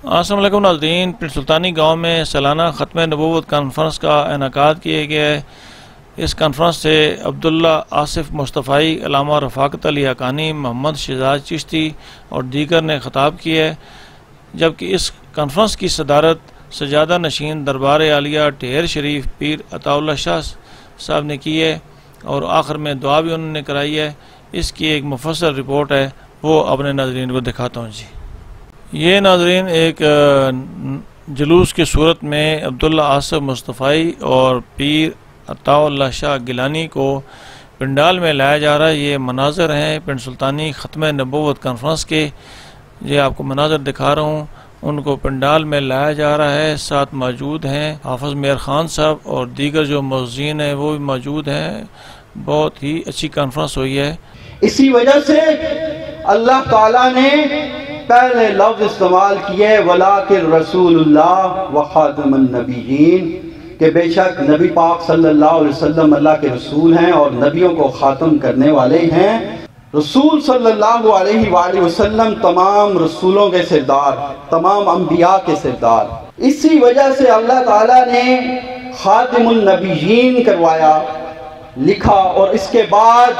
السلام علیکم ناظرین، پنڈ سلطانی گاؤں میں سالانہ ختم نبوت کانفرنس کا انعقاد کیا گیا ہے۔ اس کانفرنس سے عبداللہ آصف مصطفی، علامہ رفاقت علی حقانی، محمد شہزاد چشتی اور دیگر نے خطاب کیا ہے، جبکہ اس کانفرنس کی صدارت سجادہ نشین دربار عالیہ ٹھیر شریف پیر عطا اللہ شاہ صاحب نے کی ہے اور آخر میں دعا بھی انہوں نے کرائی ہے۔ اس کی ایک مفصل رپورٹ ہے، وہ اپنے ناظرین کو دکھاتا ہوں جی۔ یہ ناظرین ایک جلوس کی صورت میں عبداللہ آصف مصطفی اور پیر عطا اللہ شاہ گیلانی کو پنڈال میں لایا جا رہا ہے۔ یہ مناظر ہیں پنڈ سلطانی ختم نبوت کانفرنس کے، یہ آپ کو مناظر دکھا رہا ہوں۔ ان کو پنڈال میں لایا جا رہا ہے، ساتھ موجود ہیں حافظ میر خان صاحب اور دیگر جو موزین ہیں وہ بھی موجود ہیں۔ بہت ہی اچھی کانفرنس ہوئی ہے۔ اسی وجہ سے اللہ تعالیٰ نے پہلے لفظ استعمال کیے وَلَٰكِن رسول اللہ وخاتم النبیین، کہ بے شک نبی پاک صلی اللہ علیہ وسلم اللہ کے رسول ہیں اور نبیوں کو خاتم کرنے والے ہیں۔ رسول صلی اللہ علیہ وآلہ وسلم تمام رسولوں کے سردار، تمام انبیاء کے سردار۔ اسی وجہ سے اللہ تعالیٰ نے خاتم النبیین کروایا، لکھا، اور اس کے بعد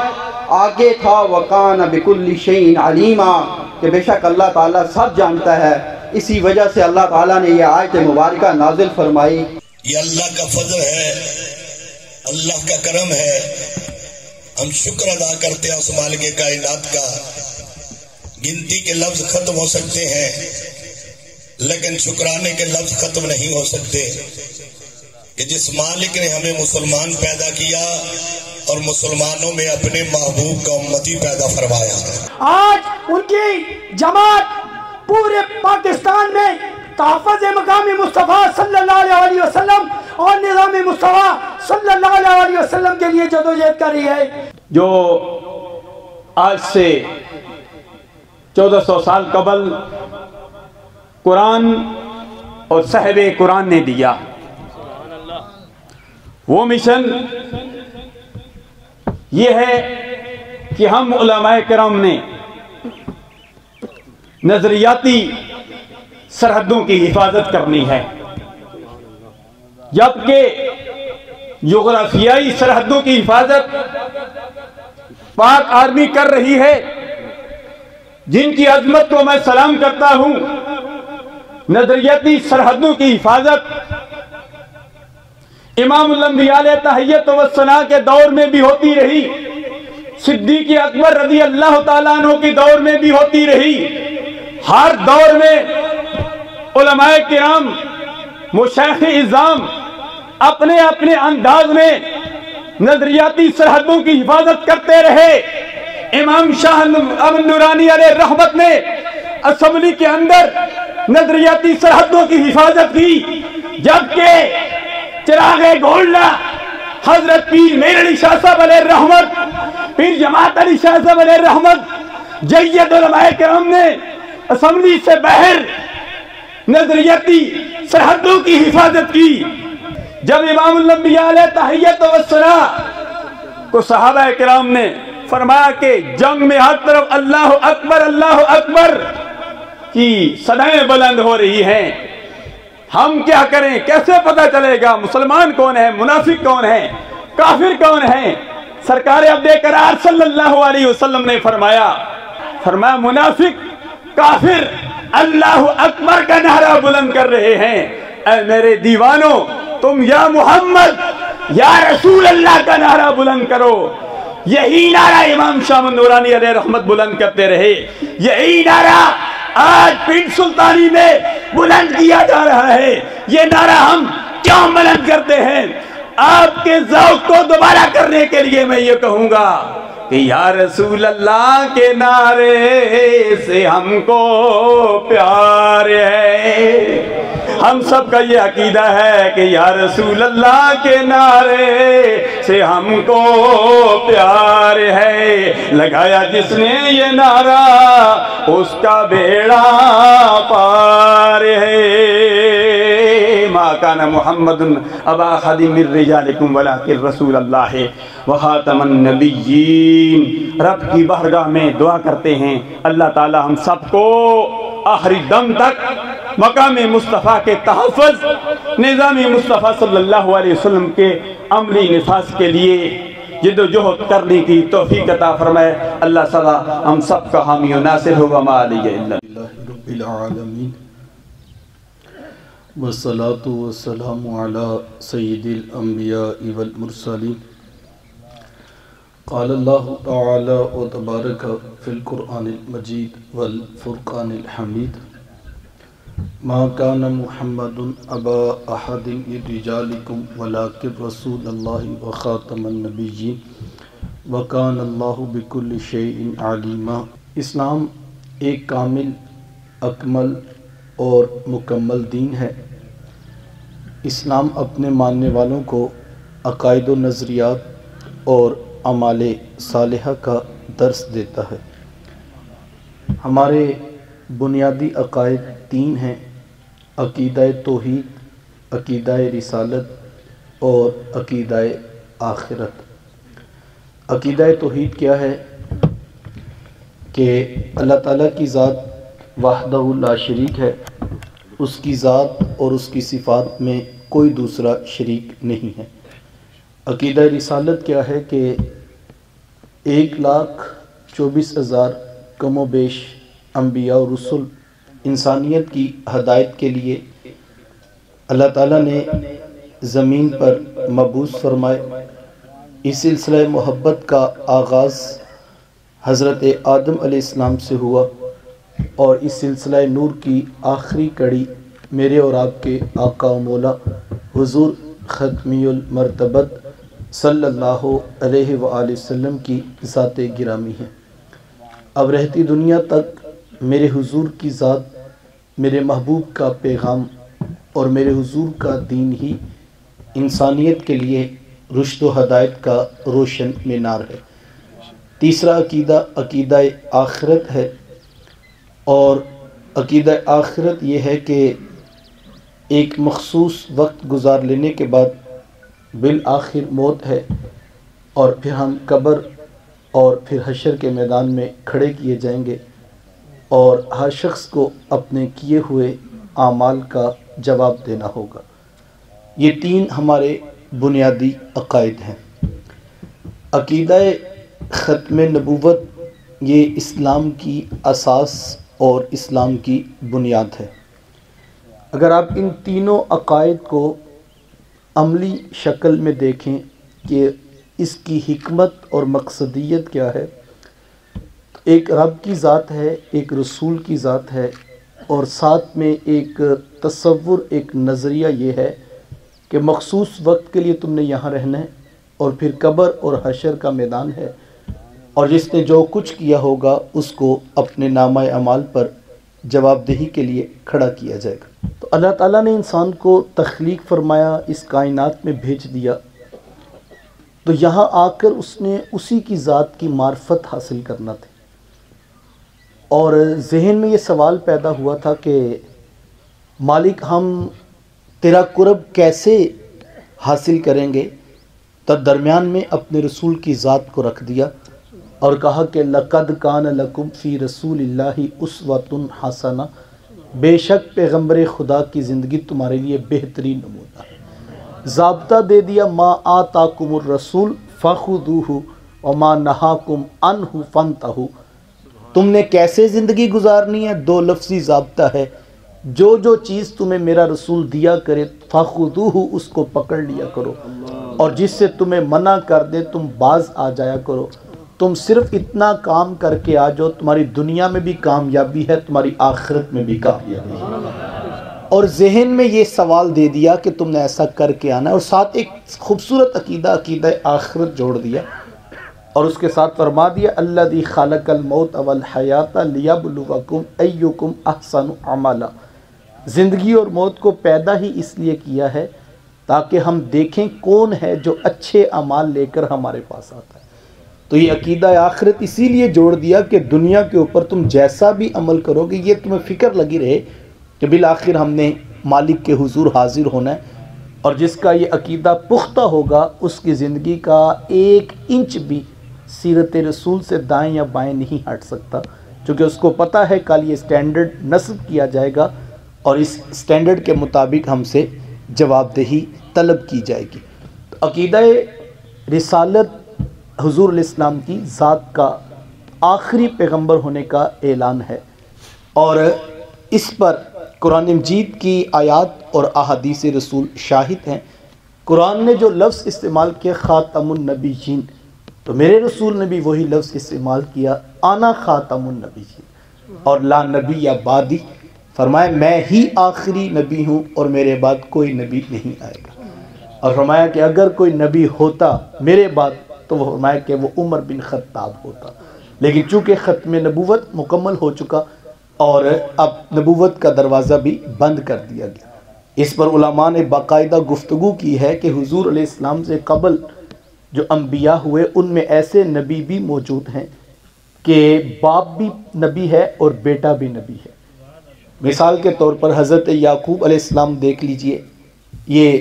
آگے تھا وَكَانَ بِكُلِّ شَيْءٍ عَلِيمًا، کہ بے شک اللہ تعالیٰ سب جانتا ہے۔ اسی وجہ سے اللہ تعالیٰ نے یہ آیت مبارکہ نازل فرمائی۔ یہ اللہ کا فضل ہے، اللہ کا کرم ہے، ہم شکر ادا کرتے ہیں اس مالک کائنات کا۔ گنتی کے لفظ ختم ہو سکتے ہیں لیکن شکرانے کے لفظ ختم نہیں ہو سکتے، کہ جس مالک نے ہمیں مسلمان پیدا کیا اور مسلمانوں میں اپنے محبوب کا امتی پیدا فرمایا۔ آج ان کی جماعت پورے پاکستان میں تحفظ مقام مصطفیٰ صلی اللہ علیہ وسلم اور نظام مصطفیٰ صلی اللہ علیہ وسلم کے لیے جدوجہد کر رہی ہے۔ جو آج سے 1400 سال قبل قرآن اور صاحب قرآن نے دیا، وہ مشن یہ ہے کہ ہم علماء کرام نے نظریاتی سرحدوں کی حفاظت کرنی ہے، جبکہ جغرافیائی سرحدوں کی حفاظت پاک آرمی کر رہی ہے، جن کی عظمت کو میں سلام کرتا ہوں۔ نظریاتی سرحدوں کی حفاظت امام الانبیاء علیہ تحیت و ثناء کے دور میں بھی ہوتی رہی، صدیق اکبر رضی اللہ تعالیٰ عنہ کے دور میں بھی ہوتی رہی۔ ہر دور میں علماء کرام، مشائخ اعظام اپنے اپنے انداز میں نظریاتی سرحدوں کی حفاظت کرتے رہے۔ امام شاہ امن نورانی علیہ رحمت نے اسمبلی کے اندر نظریاتی سرحدوں کی حفاظت کی، جبکہ چراغ گولڈا حضرت پیر میر علی شاہ صاحب علیہ رحمت، پیر جماعت علی شاہ صاحب علیہ رحمت، جید علماء کرام نے اسمبلی سے باہر نظریاتی سرحدوں کی حفاظت کی۔ جب امام الانبیاء علیہ تحیت و ثناء کو صحابہ کرام نے فرمایا کہ جنگ میں ہر طرف اللہ اکبر کی صدائیں بلند ہو رہی ہیں، ہم کیا کریں، کیسے پتہ چلے گا مسلمان کون ہے، منافق کون ہے، کافر کون ہے؟ سرکار عبد قرار صلی اللہ علیہ وسلم نے فرمایا منافق کافر اللہ اکبر کا نعرہ بلند کر رہے ہیں۔ اے میرے دیوانوں، تم یا محمد یا رسول اللہ کا نعرہ بلند کرو۔ یہی نعرہ امام شاہ نورانی علیہ رحمت بلند کرتے رہے، یہی نعرہ آج پنڈ سلطانی میں بلند کیا جا رہا ہے۔ یہ نعرہ ہم کیوں بلند کرتے ہیں؟ آپ کے ذوق کو دوبارہ کرنے کے لیے میں یہ کہوں گا کہ یا رسول اللہ کے نعرے سے ہم کو پیار ہے۔ ہم سب کا یہ عقیدہ ہے کہ یا رسول اللہ کے نعرے سے ہم کو پیار ہے۔ لگایا جس نے یہ نعرہ اس کا بیڑا پار ہے۔ ما کان محمد ابا احد من رجالکم ولکن رسول اللہ وخاتم النبیین۔ رب کی بارگاہ میں دعا کرتے ہیں اللہ تعالی ہم سب کو آخری دم تک مقام مصطفیٰ کے تحفظ، نظام مصطفیٰ صلی اللہ علیہ وسلم کے عملی نفاذ کے لیے جد و جہد کرنے کی توفیق عطا فرمائے۔ اللہ سدا ہم سب کا حامی و ناصر ہوگا۔ ما علیہ الا رب العالمین والصلاة والسلام على سید الانبیاء والمرسلین۔ قال اللہ تعالی و تبارک فی القرآن المجید والفرقان الحمید ما کان محمد ابا احد من رجالکم ولکن رسول اللہ وخاتم النبیین وکان اللہ بکل شیء علیما۔ اسلام ایک کامل، اکمل اور مکمل دین ہے۔ اسلام اپنے ماننے والوں کو عقائد و نظریات اور اعمال صالحہ کا درس دیتا ہے۔ ہمارے بنیادی عقائد تین ہیں: عقیدہ توحید، عقیدہ رسالت اور عقیدہ آخرت۔ عقیدہ توحید کیا ہے؟ کہ اللہ تعالیٰ کی ذات وحدہ لا شریک ہے، اس کی ذات اور اس کی صفات میں کوئی دوسرا شریک نہیں ہے۔ عقیدہ رسالت کیا ہے؟ کہ 1,24,000 کم و بیش انبیاء اور رسل انسانیت کی ہدایت کے لیے اللہ تعالیٰ نے زمین پر مبعوث فرمائے۔ اس سلسلہ محبت کا آغاز حضرت آدم علیہ السلام سے ہوا، اور اس سلسلہ نور کی آخری کڑی میرے اور آپ کے آقا و مولا حضور ختمی المرتبت صلی اللہ علیہ وآلہ وسلم کی ذات گرامی ہے۔ اب رہتی دنیا تک میرے حضور کی ذات، میرے محبوب کا پیغام اور میرے حضور کا دین ہی انسانیت کے لیے رشد و ہدایت کا روشن مینار ہے۔ تیسرا عقیدہ عقیدہ آخرت ہے، اور عقیدہ آخرت یہ ہے کہ ایک مخصوص وقت گزار لینے کے بعد بالآخر موت ہے، اور پھر ہم قبر اور پھر حشر کے میدان میں کھڑے کیے جائیں گے، اور ہر شخص کو اپنے کیے ہوئے اعمال کا جواب دینا ہوگا۔ یہ تین ہمارے بنیادی عقائد ہیں۔ عقیدہ ختم نبوت یہ اسلام کی اساس اور اسلام کی بنیاد ہے۔ اگر آپ ان تینوں عقائد کو عملی شکل میں دیکھیں کہ اس کی حکمت اور مقصدیت کیا ہے، تو ایک رب کی ذات ہے، ایک رسول کی ذات ہے، اور ساتھ میں ایک تصور، ایک نظریہ یہ ہے کہ مخصوص وقت کے لیے تم نے یہاں رہنا ہے، اور پھر قبر اور حشر کا میدان ہے، اور جس نے جو کچھ کیا ہوگا اس کو اپنے نامہ اعمال پر جواب دہی کے لیے کھڑا کیا جائے گا۔ تو اللہ تعالیٰ نے انسان کو تخلیق فرمایا، اس کائنات میں بھیج دیا، تو یہاں آ کر اس نے اسی کی ذات کی معرفت حاصل کرنا تھی، اور ذہن میں یہ سوال پیدا ہوا تھا کہ مالک ہم تیرا قرب کیسے حاصل کریں گے؟ تو درمیان میں اپنے رسول کی ذات کو رکھ دیا اور کہا کہ لَقَدْ كَانَ لَكُمْ فِي رَسُولِ اللَّهِ أُسْوَةٌ حَسَنَةٌ، بے شک پیغمبر خدا کی زندگی تمہارے لیے بہترین نمونہ ہے۔ ضابطہ دے دیا، ما آتاکم الرسول فخذوہ وما نہاکم عنہ فانتہوا، تم نے کیسے زندگی گزارنی ہے؟ دو لفظی ضابطہ ہے، جو چیز تمہیں میرا رسول دیا کرے فخذوہ، اس کو پکڑ لیا کرو، اور جس سے تمہیں منع کر دے تم باز آ جایا کرو۔ تم صرف اتنا کام کر کے آ جاؤ، تمہاری دنیا میں بھی کامیابی ہے، تمہاری آخرت میں بھی کامیابی ہے۔ اور ذہن میں یہ سوال دے دیا کہ تم نے ایسا کر کے آنا ہے، اور ساتھ ایک خوبصورت عقیدہ آخرت جوڑ دیا، اور اس کے ساتھ فرما دیا الذی خلق الموت والحیات لیبلوکم ایکم احسن عملا، زندگی اور موت کو پیدا ہی اس لیے کیا ہے تاکہ ہم دیکھیں کون ہے جو اچھے اعمال لے کر ہمارے پاس آتا ہے۔ تو یہ عقیدہ آخرت اسی لیے جوڑ دیا کہ دنیا کے اوپر تم جیسا بھی عمل کرو گے یہ تمہیں فکر لگی رہے کہ بالآخر ہم نے مالک کے حضور حاضر ہونا ہے، اور جس کا یہ عقیدہ پختہ ہوگا اس کی زندگی کا 1 انچ بھی سیرت رسول سے دائیں یا بائیں نہیں ہٹ سکتا، چونکہ اس کو پتہ ہے کل یہ سٹینڈرڈ نصب کیا جائے گا اور اس سٹینڈرڈ کے مطابق ہم سے جواب دہی طلب کی جائے گی۔ عقیدہ رسالت حضور علیہ السلام کی ذات کا آخری پیغمبر ہونے کا اعلان ہے، اور اس پر قرآن مجید کی آیات اور احادیث رسول شاہد ہیں۔ قرآن نے جو لفظ استعمال کیا خاتم النبیین، تو میرے رسول نے بھی وہی لفظ استعمال کیا انا خاتم النبیین، اور لا نبی یا بعدی، فرمایا میں ہی آخری نبی ہوں اور میرے بعد کوئی نبی نہیں آئے گا، اور فرمایا کہ اگر کوئی نبی ہوتا میرے بعد تو وہ فرمایا کہ وہ عمر بن خطاب ہوتا، لیکن چونکہ ختم نبوت مکمل ہو چکا اور اب نبوت کا دروازہ بھی بند کر دیا گیا۔ اس پر علماء نے باقاعدہ گفتگو کی ہے کہ حضور علیہ السلام سے قبل جو انبیاء ہوئے ان میں ایسے نبی بھی موجود ہیں کہ باپ بھی نبی ہے اور بیٹا بھی نبی ہے۔ مثال کے طور پر حضرت یعقوب علیہ السلام دیکھ لیجئے، یہ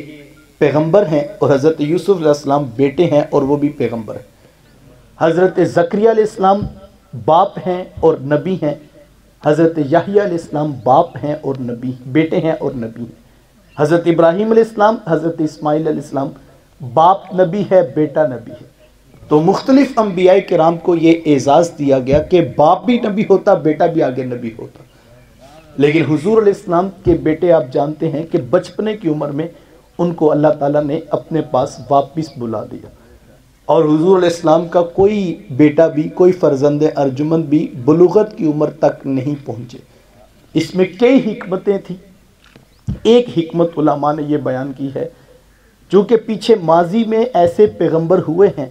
پیغمبر ہیں، اور حضرت یوسف علیہ السلام بیٹے ہیں اور وہ بھی پیغمبر ہیں۔ حضرت زکریا علیہ السلام باپ ہیں اور نبی ہیں، حضرت یحییٰ علیہ السلام باپ ہیں اور نبی، بیٹے ہیں اور نبی ہیں۔ حضرت ابراہیم علیہ السلام، حضرت اسماعیل علیہ السلام باپ نبی ہے، بیٹا نبی ہے۔ تو مختلف انبیاء کرام کو یہ اعزاز دیا گیا کہ باپ بھی نبی ہوتا، بیٹا بھی آگے نبی ہوتا، لیکن حضور علیہ السلام کے بیٹے آپ جانتے ہیں کہ بچپنے کی عمر میں ان کو اللہ تعالیٰ نے اپنے پاس واپس بلا دیا، اور حضور علیہ السلام کا کوئی بیٹا بھی، کوئی فرزند ارجمند بھی بلوغت کی عمر تک نہیں پہنچے۔ اس میں کئی حکمتیں تھیں۔ ایک حکمت علماء نے یہ بیان کی ہے، چونکہ پیچھے ماضی میں ایسے پیغمبر ہوئے ہیں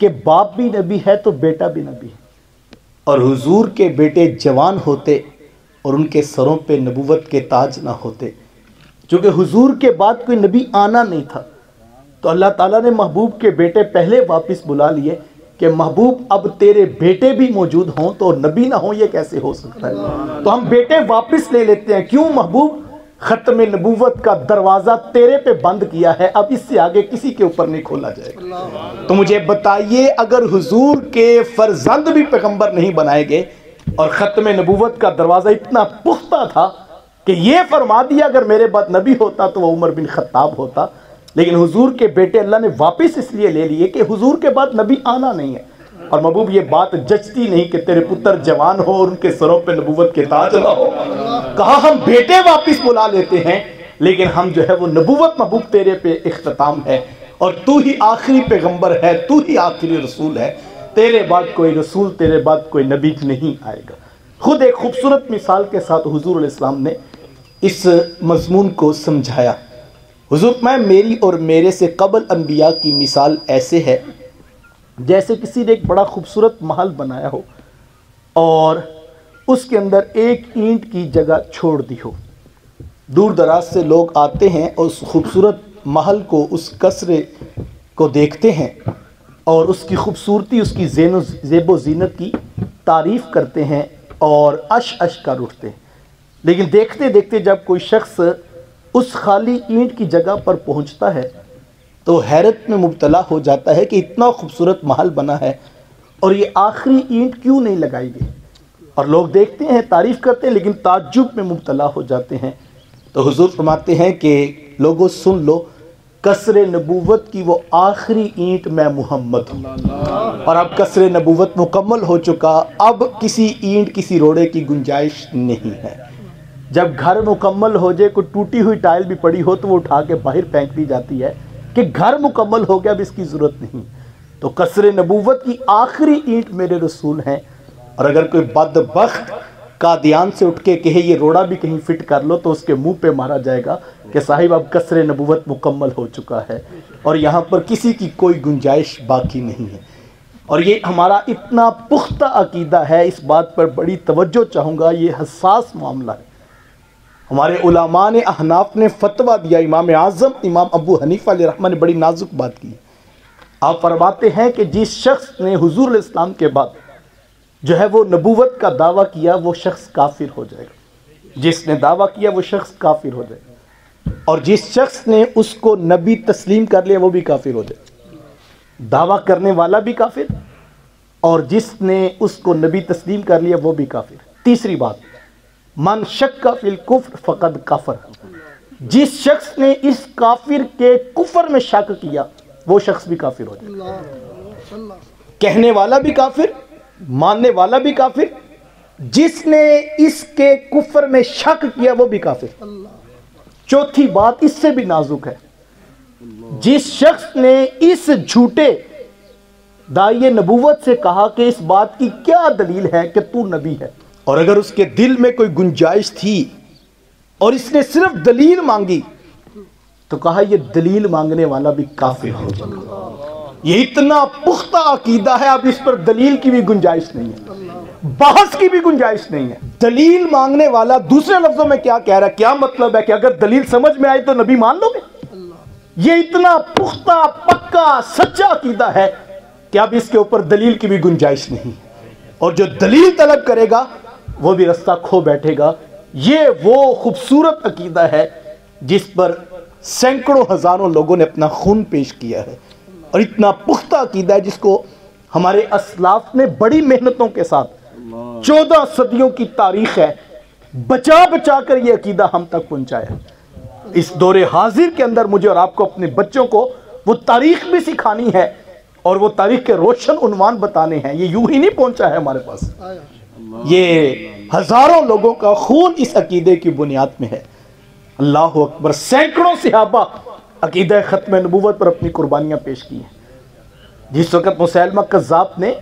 کہ باپ بھی نبی ہے تو بیٹا بھی نبی ہے، اور حضور کے بیٹے جوان ہوتے اور ان کے سروں پہ نبوت کے تاج نہ ہوتے، چونکہ حضور کے بعد کوئی نبی آنا نہیں تھا، تو اللہ تعالیٰ نے محبوب کے بیٹے پہلے واپس بلا لیے کہ محبوب اب تیرے بیٹے بھی موجود ہوں تو نبی نہ ہوں، یہ کیسے ہو سکتا ہے؟ تو ہم بیٹے واپس لے لیتے ہیں۔ کیوں محبوب؟ ختم نبوت کا دروازہ تیرے پہ بند کیا ہے، اب اس سے آگے کسی کے اوپر نہیں کھولا جائے گا۔ تو مجھے بتائیے، اگر حضور کے فرزند بھی پیغمبر نہیں بنائے گئے اور ختم نبوت کا دروازہ اتنا پختہ تھا کہ یہ فرما دیا اگر میرے بعد نبی ہوتا تو وہ عمر بن خطاب ہوتا، لیکن حضور کے بیٹے اللہ نے واپس اس لیے لے لیے کہ حضور کے بعد نبی آنا نہیں ہے، اور محبوب یہ بات جچتی نہیں کہ تیرے پتر جوان ہو اور ان کے سروں پہ نبوت کے تاج نہ ہو۔ کہا ہم بیٹے واپس بلا لیتے ہیں، لیکن ہم جو ہے وہ نبوت محبوب تیرے پہ اختتام ہے، اور تو ہی آخری پیغمبر ہے، تو ہی آخری رسول ہے، تیرے بعد کوئی رسول، تیرے بعد کوئی نبی نہیں آئے گا۔ خود ایک خوبصورت مثال کے ساتھ حضور علیہ السلام نے اس مضمون کو سمجھایا۔ حضور میں میری اور میرے سے قبل انبیاء کی مثال ایسے ہے جیسے کسی نے ایک بڑا خوبصورت محل بنایا ہو اور اس کے اندر ایک اینٹ کی جگہ چھوڑ دی ہو۔ دور دراز سے لوگ آتے ہیں اور اس خوبصورت محل کو، اس قصرے کو دیکھتے ہیں اور اس کی خوبصورتی، اس کی زیب و زینت کی تعریف کرتے ہیں اور عش کر اٹھتے ہیں، لیکن دیکھتے دیکھتے جب کوئی شخص اس خالی اینٹ کی جگہ پر پہنچتا ہے تو حیرت میں مبتلا ہو جاتا ہے کہ اتنا خوبصورت محل بنا ہے اور یہ آخری اینٹ کیوں نہیں لگائی گئی، اور لوگ دیکھتے ہیں، تعریف کرتے ہیں، لیکن تعجب میں مبتلا ہو جاتے ہیں۔ تو حضور فرماتے ہیں کہ لوگوں سن لو، قصر نبوت کی وہ آخری اینٹ میں محمد ہوں، اور اب قصر نبوت مکمل ہو چکا، اب کسی اینٹ، کسی روڑے کی گنجائش نہیں ہے۔ جب گھر مکمل ہو جائے، کوئی ٹوٹی ہوئی ٹائل بھی پڑی ہو تو وہ اٹھا کے باہر پھینک دی جاتی ہے کہ گھر مکمل ہو گیا، اب اس کی ضرورت نہیں۔ تو قصر نبوت کی آخری اینٹ میرے رسول ہیں، اور اگر کوئی بدبخت قادیان سے اٹھ کے کہے یہ روڑا بھی کہیں فٹ کر لو تو اس کے منہ پہ مارا جائے گا کہ صاحب اب قصر نبوت مکمل ہو چکا ہے اور یہاں پر کسی کی کوئی گنجائش باقی نہیں ہے۔ اور یہ ہمارا اتنا پختہ عقیدہ ہے، اس بات پر بڑی توجہ چاہوں گا، یہ حساس معاملہ ہے۔ ہمارے علماء نے، احناف نے فتویٰ دیا، امام اعظم امام ابو حنیفہ علیہ رحمہ نے بڑی نازک بات کی۔ آپ فرماتے ہیں کہ جس شخص نے حضور علیہ السلام کے بعد جو ہے وہ نبوت کا دعویٰ کیا وہ شخص کافر ہو جائے گا، جس نے دعویٰ کیا وہ شخص کافر ہو جائے گا، اور جس شخص نے اس کو نبی تسلیم کر لیا وہ بھی کافر ہو جائے گا۔ دعویٰ کرنے والا بھی کافر اور جس نے اس کو نبی تسلیم کر لیا وہ بھی کافر۔ تیسری بات، من شک فی الکفر فقد کفر، جس شخص نے اس کافر کے کفر میں شک کیا وہ شخص بھی کافر ہو جائے. کہنے والا بھی کافر، ماننے والا بھی کافر، جس نے اس کے کفر میں شک کیا وہ بھی کافر. چوتھی بات اس سے بھی نازک ہے، جس شخص نے اس جھوٹے داعی نبوت سے کہا کہ اس بات کی کیا دلیل ہے کہ تو نبی ہے، اور اگر اس کے دل میں کوئی گنجائش تھی اور اس نے صرف دلیل مانگی تو کہا یہ دلیل مانگنے والا بھی کافر ہو جائے. یہ اتنا پختہ عقیدہ ہے، اب اس پر دلیل کی بھی گنجائش نہیں ہے، بحث کی بھی گنجائش نہیں ہے. دلیل مانگنے والا دوسرے لفظوں میں کیا کہہ رہا ہے؟ کیا مطلب ہے کہ اگر دلیل سمجھ میں آئی تو نبی مان لو گے؟ یہ اتنا پختہ پکا سچا عقیدہ ہے کہ اب اس کے اوپر دلیل کی بھی گنجائش نہیں، اور جو دلیل طلب کرے گا وہ بھی رستہ کھو بیٹھے گا. یہ وہ خوبصورت عقیدہ ہے جس پر سینکڑوں ہزاروں لوگوں نے اپنا خون پیش کیا ہے، اور اتنا پختہ عقیدہ ہے جس کو ہمارے اسلاف نے بڑی محنتوں کے ساتھ 14 صدیوں کی تاریخ ہے بچا بچا کر یہ عقیدہ ہم تک پہنچایا. اس دور حاضر کے اندر مجھے اور آپ کو اپنے بچوں کو وہ تاریخ بھی سکھانی ہے اور وہ تاریخ کے روشن عنوان بتانے ہیں. یہ یوں ہی نہیں پہنچا ہے ہمارے پاس، یہ ہزاروں لوگوں کا خون اس عقیدے کی بنیاد میں ہے. اللہ اکبر. سینکڑوں صحابہ عقیدہ ختم نبوت پر اپنی قربانیاں پیش کی ہیں. جس وقت مسیلمہ کذاب نے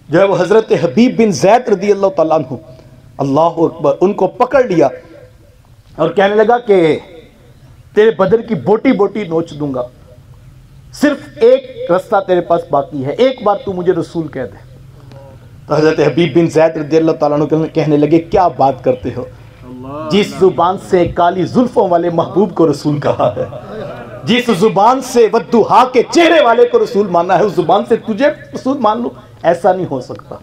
جو ہے وہ حضرت حبیب بن زید رضی اللہ تعالیٰ عنہ، اللہ اکبر، ان کو پکڑ لیا اور کہنے لگا کہ تیرے بدن کی بوٹی بوٹی نوچ دوں گا، صرف ایک رستہ تیرے پاس باقی ہے، ایک بار تو مجھے رسول کہہ دے. تو حضرت حبیب بن زید رضی اللہ تعالیٰ عنہ کہنے لگے کیا بات کرتے ہو، جس زبان سے کالی زلفوں والے محبوب کو رسول کہا ہے، جس زبان سے ودھوہا کے چہرے والے کو رسول مانا ہے، اس زبان سے تجھے رسول مان لوں؟ ایسا نہیں ہو سکتا.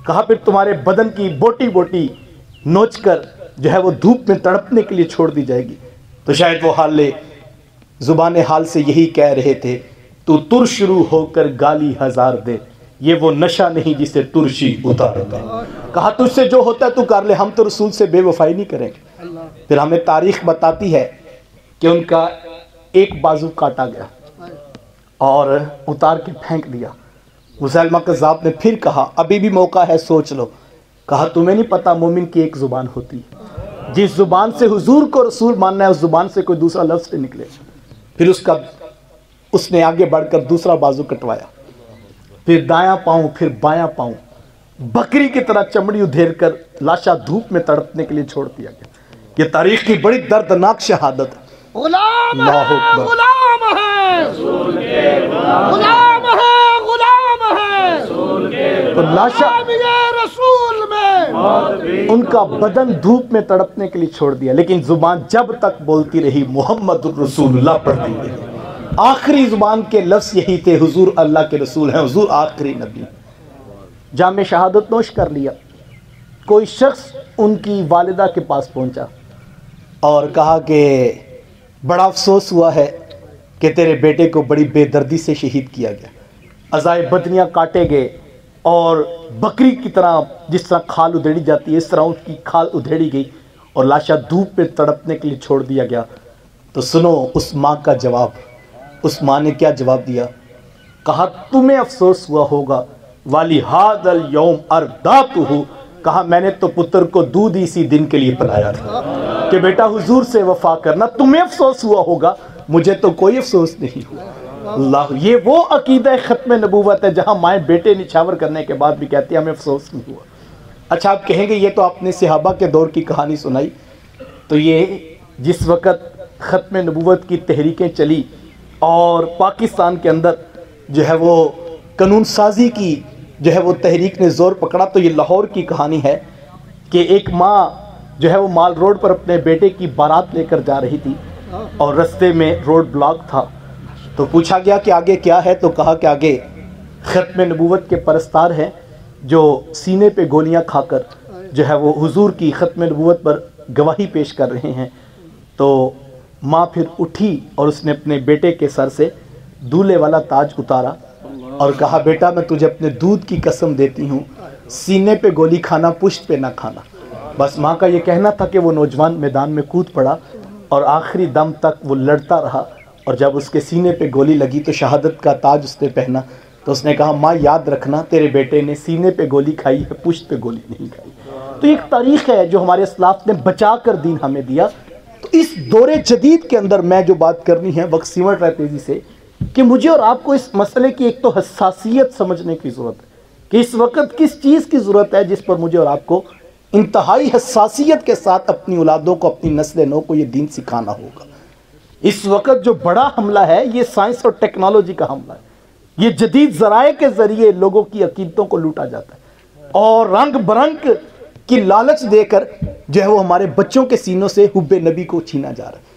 کہا پھر تمہارے بدن کی بوٹی بوٹی نوچ کر جو ہے وہ دھوپ میں تڑپنے کے لیے چھوڑ دی جائے گی. تو شاید وہ حال زبان حال سے یہی کہہ رہے تھے، تو تر شروع ہو کر گالی ہزار دے، یہ وہ نشہ نہیں جسے ترشی اتارتا. کہا تجھ سے جو ہوتا ہے تو کر لے، ہم تو رسول سے بے وفائی نہیں کریں گے. پھر ہمیں تاریخ بتاتی ہے کہ ان کا ایک بازو کاٹا گیا اور اتار کے پھینک دیا. مسیلمہ کذاب نے پھر کہا ابھی بھی موقع ہے، سوچ لو. کہا تمہیں نہیں پتا مومن کی ایک زبان ہوتی ہے، جس زبان سے حضور کو رسول ماننا ہے اس زبان سے کوئی دوسرا لفظ نہیں نکلے. پھر اس نے آگے بڑھ کر دوسرا بازو کٹوایا، پھر دایاں پاؤں، پھر بایاں پاؤں، بکری کی طرح چمڑی ادھیر کر لاشا دھوپ میں تڑپنے کے لیے چھوڑ دیا گیا. یہ تاریخ کی بڑی دردناک شہادت ہے. غلام اللہ ہے، اکبر. غلام ہے، غلام ہے، غلام ہے، تو لاشا رسول میں ان کا بدن دھوپ میں تڑپنے کے لیے چھوڑ دیا، لیکن زبان جب تک بولتی رہی محمد الرسول اللہ پڑھتی رہی. آخری زبان کے لفظ یہی تھے، حضور اللہ کے رسول ہیں، حضور آخری نبی. جام شہادت نوش کر لیا. کوئی شخص ان کی والدہ کے پاس پہنچا اور کہا کہ بڑا افسوس ہوا ہے کہ تیرے بیٹے کو بڑی بے دردی سے شہید کیا گیا. عزائے بدنیاں کاٹے گئے اور بکری کی طرح جس طرح کھال ادھیڑی جاتی ہے اس طرح اس کی کھال ادھیڑی گئی اور لاشا دھوپ میں تڑپنے کے لیے چھوڑ دیا گیا. تو سنو اس ماں کا جواب. اس ماں نے کیا جواب دیا؟ کہا تمہیں افسوس ہوا ہوگا وَلِهَذَا الْيَوْمَ أَرْدَاتُهُ. کہا میں نے تو پتر کو دودھ اسی دن کے لیے پلایا تھا کہ بیٹا حضور سے وفا کرنا. تمہیں افسوس ہوا ہوگا، مجھے تو کوئی افسوس نہیں ہوا. اللہ، یہ وہ عقیدہ ختم نبوت ہے جہاں مائیں بیٹے نچھاور کرنے کے بعد بھی کہتی ہیں ہمیں افسوس نہیں ہوا. اچھا آپ کہیں گے یہ تو آپ نے صحابہ کے دور کی کہانی سنائی، تو یہ جس وقت ختم نبوت کی تحریکیں چلی اور پاکستان کے اندر جو ہے وہ قانون سازی کی جو ہے وہ تحریک نے زور پکڑا، تو یہ لاہور کی کہانی ہے کہ ایک ماں جو ہے وہ مال روڈ پر اپنے بیٹے کی بارات لے کر جا رہی تھی اور رستے میں روڈ بلاک تھا. تو پوچھا گیا کہ آگے کیا ہے، تو کہا کہ آگے ختم نبوت کے پرستار ہیں جو سینے پہ گولیاں کھا کر جو ہے وہ حضور کی ختم نبوت پر گواہی پیش کر رہے ہیں. تو ماں پھر اٹھی اور اس نے اپنے بیٹے کے سر سے دولے والا تاج اتارا اور کہا بیٹا میں تجھے اپنے دودھ کی قسم دیتی ہوں، سینے پہ گولی کھانا، پشت پہ نہ کھانا. بس ماں کا یہ کہنا تھا کہ وہ نوجوان میدان میں کود پڑا اور آخری دم تک وہ لڑتا رہا، اور جب اس کے سینے پہ گولی لگی تو شہادت کا تاج اس نے پہنا، تو اس نے کہا ماں یاد رکھنا تیرے بیٹے نے سینے پہ گولی کھائی ہے، پشت پہ گولی نہیں کھائی۔ تو ایک تاریخ ہے جو ہمارے اسلاف نے بچا کر دین ہمیں دیا۔ تو اس دور جدید کے اندر میں جو بات کرنی ہے، وقت سمٹ رہا ہے تیزی سے، کہ مجھے اور آپ کو اس مسئلے کی ایک تو حساسیت سمجھنے کی ضرورت ہے کہ اس وقت کس چیز کی ضرورت ہے جس پر مجھے اور آپ کو انتہائی حساسیت کے ساتھ اپنی اولادوں کو، اپنی نسل نو کو یہ دین سکھانا ہوگا۔ اس وقت جو بڑا حملہ ہے یہ سائنس اور ٹیکنالوجی کا حملہ ہے۔ یہ جدید ذرائع کے ذریعے لوگوں کی عقیدتوں کو لوٹا جاتا ہے اور رنگ برنگ کی لالچ دے کر جو ہے وہ ہمارے بچوں کے سینوں سے حب نبی کو چھینا جا رہا ہے۔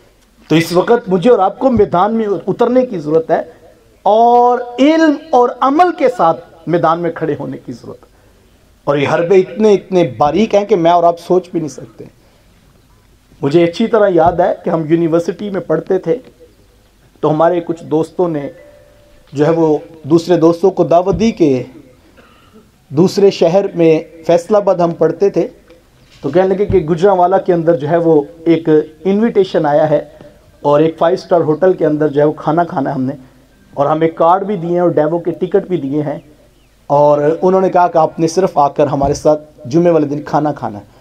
تو اس وقت مجھے اور آپ کو میدان میں اترنے کی ضرورت ہے اور علم اور عمل کے ساتھ میدان میں کھڑے ہونے کی ضرورت ہے۔ اور یہ حربے اتنے باریک ہیں کہ میں اور آپ سوچ بھی نہیں سکتے۔ مجھے اچھی طرح یاد ہے کہ ہم یونیورسٹی میں پڑھتے تھے تو ہمارے کچھ دوستوں نے جو ہے وہ دوسرے دوستوں کو دعوت دی کہ دوسرے شہر میں فیصل آباد ہم پڑھتے تھے، تو کہنے لگے کہ گجرانوالا کے اندر جو ہے وہ ایک انویٹیشن آیا ہے اور ایک 5 اسٹار ہوٹل کے اندر جو ہے وہ کھانا کھانا ہے ہم نے، اور ہمیں کارڈ بھی دیے ہیں اور ڈیوو کے ٹکٹ بھی دیے ہیں، اور انہوں نے کہا کہ آپ نے صرف آ کر ہمارے ساتھ جمعے والے دن کھانا کھانا ہے۔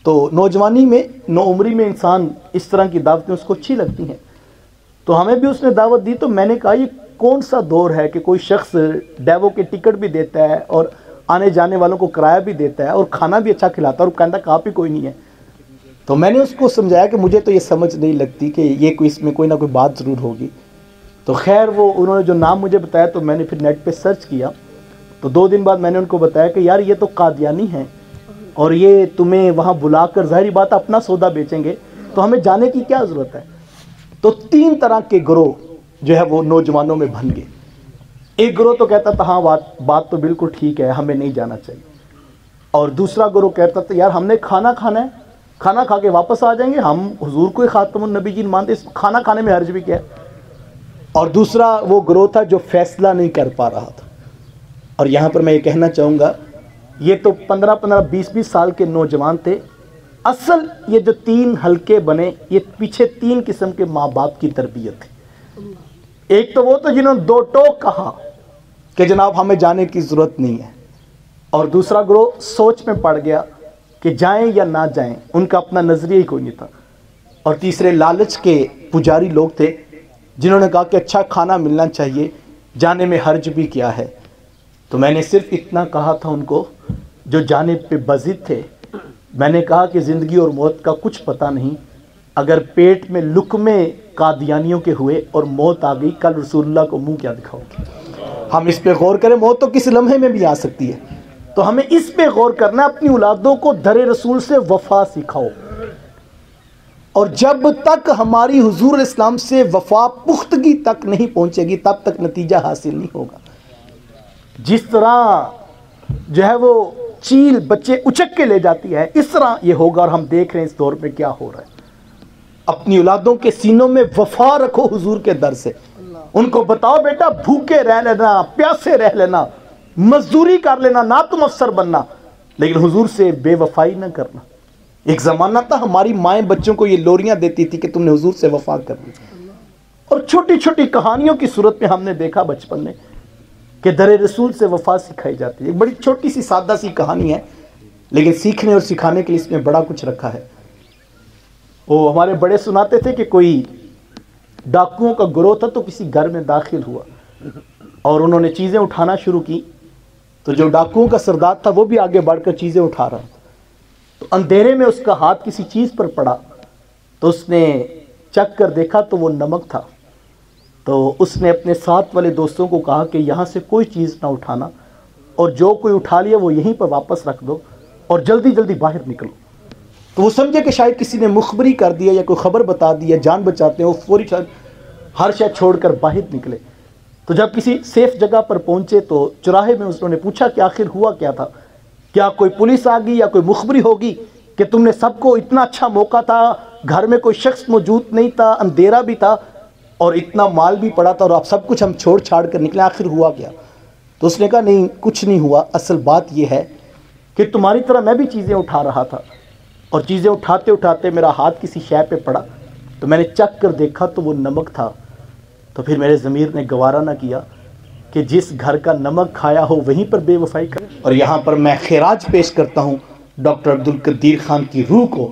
تو نوجوانی میں، نو عمری میں انسان اس طرح کی دعوتیں اس کو اچھی لگتی ہیں، تو ہمیں بھی اس نے دعوت دی۔ تو میں نے کہا یہ کون سا دور ہے کہ کوئی شخص ڈیوو کے ٹکٹ بھی دیتا ہے اور آنے جانے والوں کو کرایہ بھی دیتا ہے اور کھانا بھی اچھا کھلاتا ہے اور کہتا کہ آپ ہی کوئی نہیں ہے۔ تو میں نے اس کو سمجھایا کہ مجھے تو یہ سمجھ نہیں لگتی کہ یہ کوئی اس میں کوئی نہ کوئی بات ضرور ہوگی۔ تو خیر وہ انہوں نے جو نام مجھے بتایا تو میں نے پھر نیٹ پہ سرچ کیا، تو 2 دن بعد میں نے ان کو بتایا کہ یار یہ تو قادیانی ہیں اور یہ تمہیں وہاں بلا کر ظاہری بات اپنا سودا بیچیں گے، تو ہمیں جانے کی کیا ضرورت ہے۔ تو 3 طرح کے گروہ جو ہے وہ نوجوانوں میں بن گئے۔ ایک گروہ تو کہتا تھا ہاں بات تو بالکل ٹھیک ہے، ہمیں نہیں جانا چاہیے، اور دوسرا گروہ کہتا تھا یار ہم نے کھانا کھانا ہے، کھانا کھا کے واپس آ جائیں گے، ہم حضور کو خاتم النبیین مانتے، اس کھانا کھانے میں حرج بھی کیا ہے۔ اور دوسرا وہ گروہ تھا جو فیصلہ نہیں کر پا رہا تھا۔ اور یہاں پر میں یہ کہنا چاہوں گا یہ تو 15 20 سال کے نوجوان تھے، اصل یہ جو 3 حلقے بنے یہ پیچھے 3 قسم کے ماں باپ کی تربیت ہے۔ ایک تو وہ تو جنہوں نے 2 ٹوک کہا کہ جناب ہمیں جانے کی ضرورت نہیں ہے، اور دوسرا گروہ سوچ میں پڑ گیا کہ جائیں یا نہ جائیں، ان کا اپنا نظریہ ہی کوئی نہیں تھا، اور تیسرے لالچ کے پجاری لوگ تھے جنہوں نے کہا کہ اچھا کھانا ملنا چاہیے، جانے میں حرج بھی کیا ہے۔ تو میں نے صرف اتنا کہا تھا ان کو جو جانے پہ بضد تھے، میں نے کہا کہ زندگی اور موت کا کچھ پتہ نہیں، اگر پیٹ میں لقمے قادیانیوں کے ہوئے اور موت آ گئی، کل رسول اللہ کو منہ کیا دکھاؤ گے؟ ہم اس پہ غور کریں، موت تو کسی لمحے میں بھی آ سکتی ہے، تو ہمیں اس پہ غور کرنا، اپنی اولادوں کو در رسول سے وفا سکھاؤ، اور جب تک ہماری حضور اسلام سے وفا پختگی تک نہیں پہنچے گی تب تک نتیجہ حاصل نہیں ہوگا۔ جس طرح جو ہے وہ چیل بچے اچک کے لے جاتی ہے، اس طرح یہ ہوگا، اور ہم دیکھ رہے ہیں اس دور میں کیا ہو رہا ہے۔ اپنی اولادوں کے سینوں میں وفا رکھو حضور کے در سے، ان کو بتاؤ بیٹا بھوکے رہ لینا، پیاسے رہ لینا، مزدوری کر لینا، نہ تم افسر بننا، لیکن حضور سے بے وفائی نہ کرنا۔ ایک زمانہ تھا ہماری مائیں بچوں کو یہ لوریاں دیتی تھی کہ تم نے حضور سے وفا کر لی، اور چھوٹی چھوٹی کہانیوں کی صورت میں ہم نے دیکھا بچپن میں کہ در رسول سے وفا سکھائی جاتی ہے۔ ایک بڑی چھوٹی سی سادہ سی کہانی ہے، لیکن سیکھنے اور سکھانے کے لیے اس میں بڑا کچھ رکھا ہے۔ وہ ہمارے بڑے سناتے تھے کہ کوئی ڈاکوؤں کا گروہ تھا تو کسی گھر میں داخل ہوا اور انہوں نے چیزیں اٹھانا شروع کی، تو جو ڈاکوؤں کا سردار تھا وہ بھی آگے بڑھ کر چیزیں اٹھا رہا تھا، تو اندھیرے میں اس کا ہاتھ کسی چیز پر پڑا، تو اس نے چکھ کر دیکھا تو وہ نمک تھا۔ تو اس نے اپنے ساتھ والے دوستوں کو کہا کہ یہاں سے کوئی چیز نہ اٹھانا، اور جو کوئی اٹھا لیا وہ یہیں پر واپس رکھ دو اور جلدی جلدی باہر نکلو۔ تو وہ سمجھے کہ شاید کسی نے مخبری کر دیا یا کوئی خبر بتا دی، جان بچاتے ہیں، وہ فوری ہر شے چھوڑ کر باہر نکلے۔ تو جب کسی سیف جگہ پر پہنچے تو چوراہے میں انہوں نے پوچھا کہ آخر ہوا کیا تھا، کیا کوئی پولیس آ گئی یا کوئی مخبری ہوگی کہ تم نے سب کو، اتنا اچھا موقع تھا، گھر میں کوئی شخص موجود نہیں تھا، اندھیرا بھی تھا اور اتنا مال بھی پڑا تھا، اور آپ سب کچھ ہم چھوڑ چھاڑ کر نکلے، آخر ہوا کیا؟ تو اس نے کہا نہیں کچھ نہیں ہوا، اصل بات یہ ہے کہ تمہاری طرح میں بھی چیزیں اٹھا رہا تھا، اور چیزیں اٹھاتے اٹھاتے میرا ہاتھ کسی شے پہ پڑا تو میں نے چکھ کر دیکھا تو وہ نمک تھا. تو پھر میرے ضمیر نے گوارا نہ کیا کہ جس گھر کا نمک کھایا ہو وہیں پر بے وفائی کر. اور یہاں پر میں خراج پیش کرتا ہوں ڈاکٹر عبدالقدیر خان کی روح کو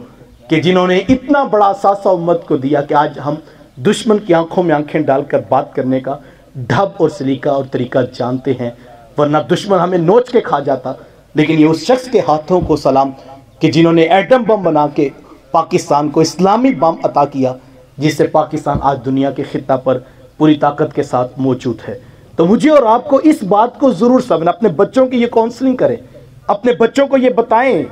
کہ جنہوں نے اتنا بڑا اثاثہ امت کو دیا کہ آج ہم دشمن کی آنکھوں میں آنکھیں ڈال کر بات کرنے کا ڈھب اور سلیقہ اور طریقہ جانتے ہیں، ورنہ دشمن ہمیں نوچ کے کھا جاتا. لیکن یہ اس شخص کے ہاتھوں کو سلام کہ جنہوں نے ایٹم بم بنا کے پاکستان کو اسلامی بم عطا کیا، جس سے پاکستان آج دنیا کے خطہ پر پوری طاقت کے ساتھ موجود ہے. تو مجھے اور آپ کو اس بات کو ضرور سمجھنا، اپنے بچوں کی یہ کاؤنسلنگ کریں، اپنے بچوں کو یہ بتائیں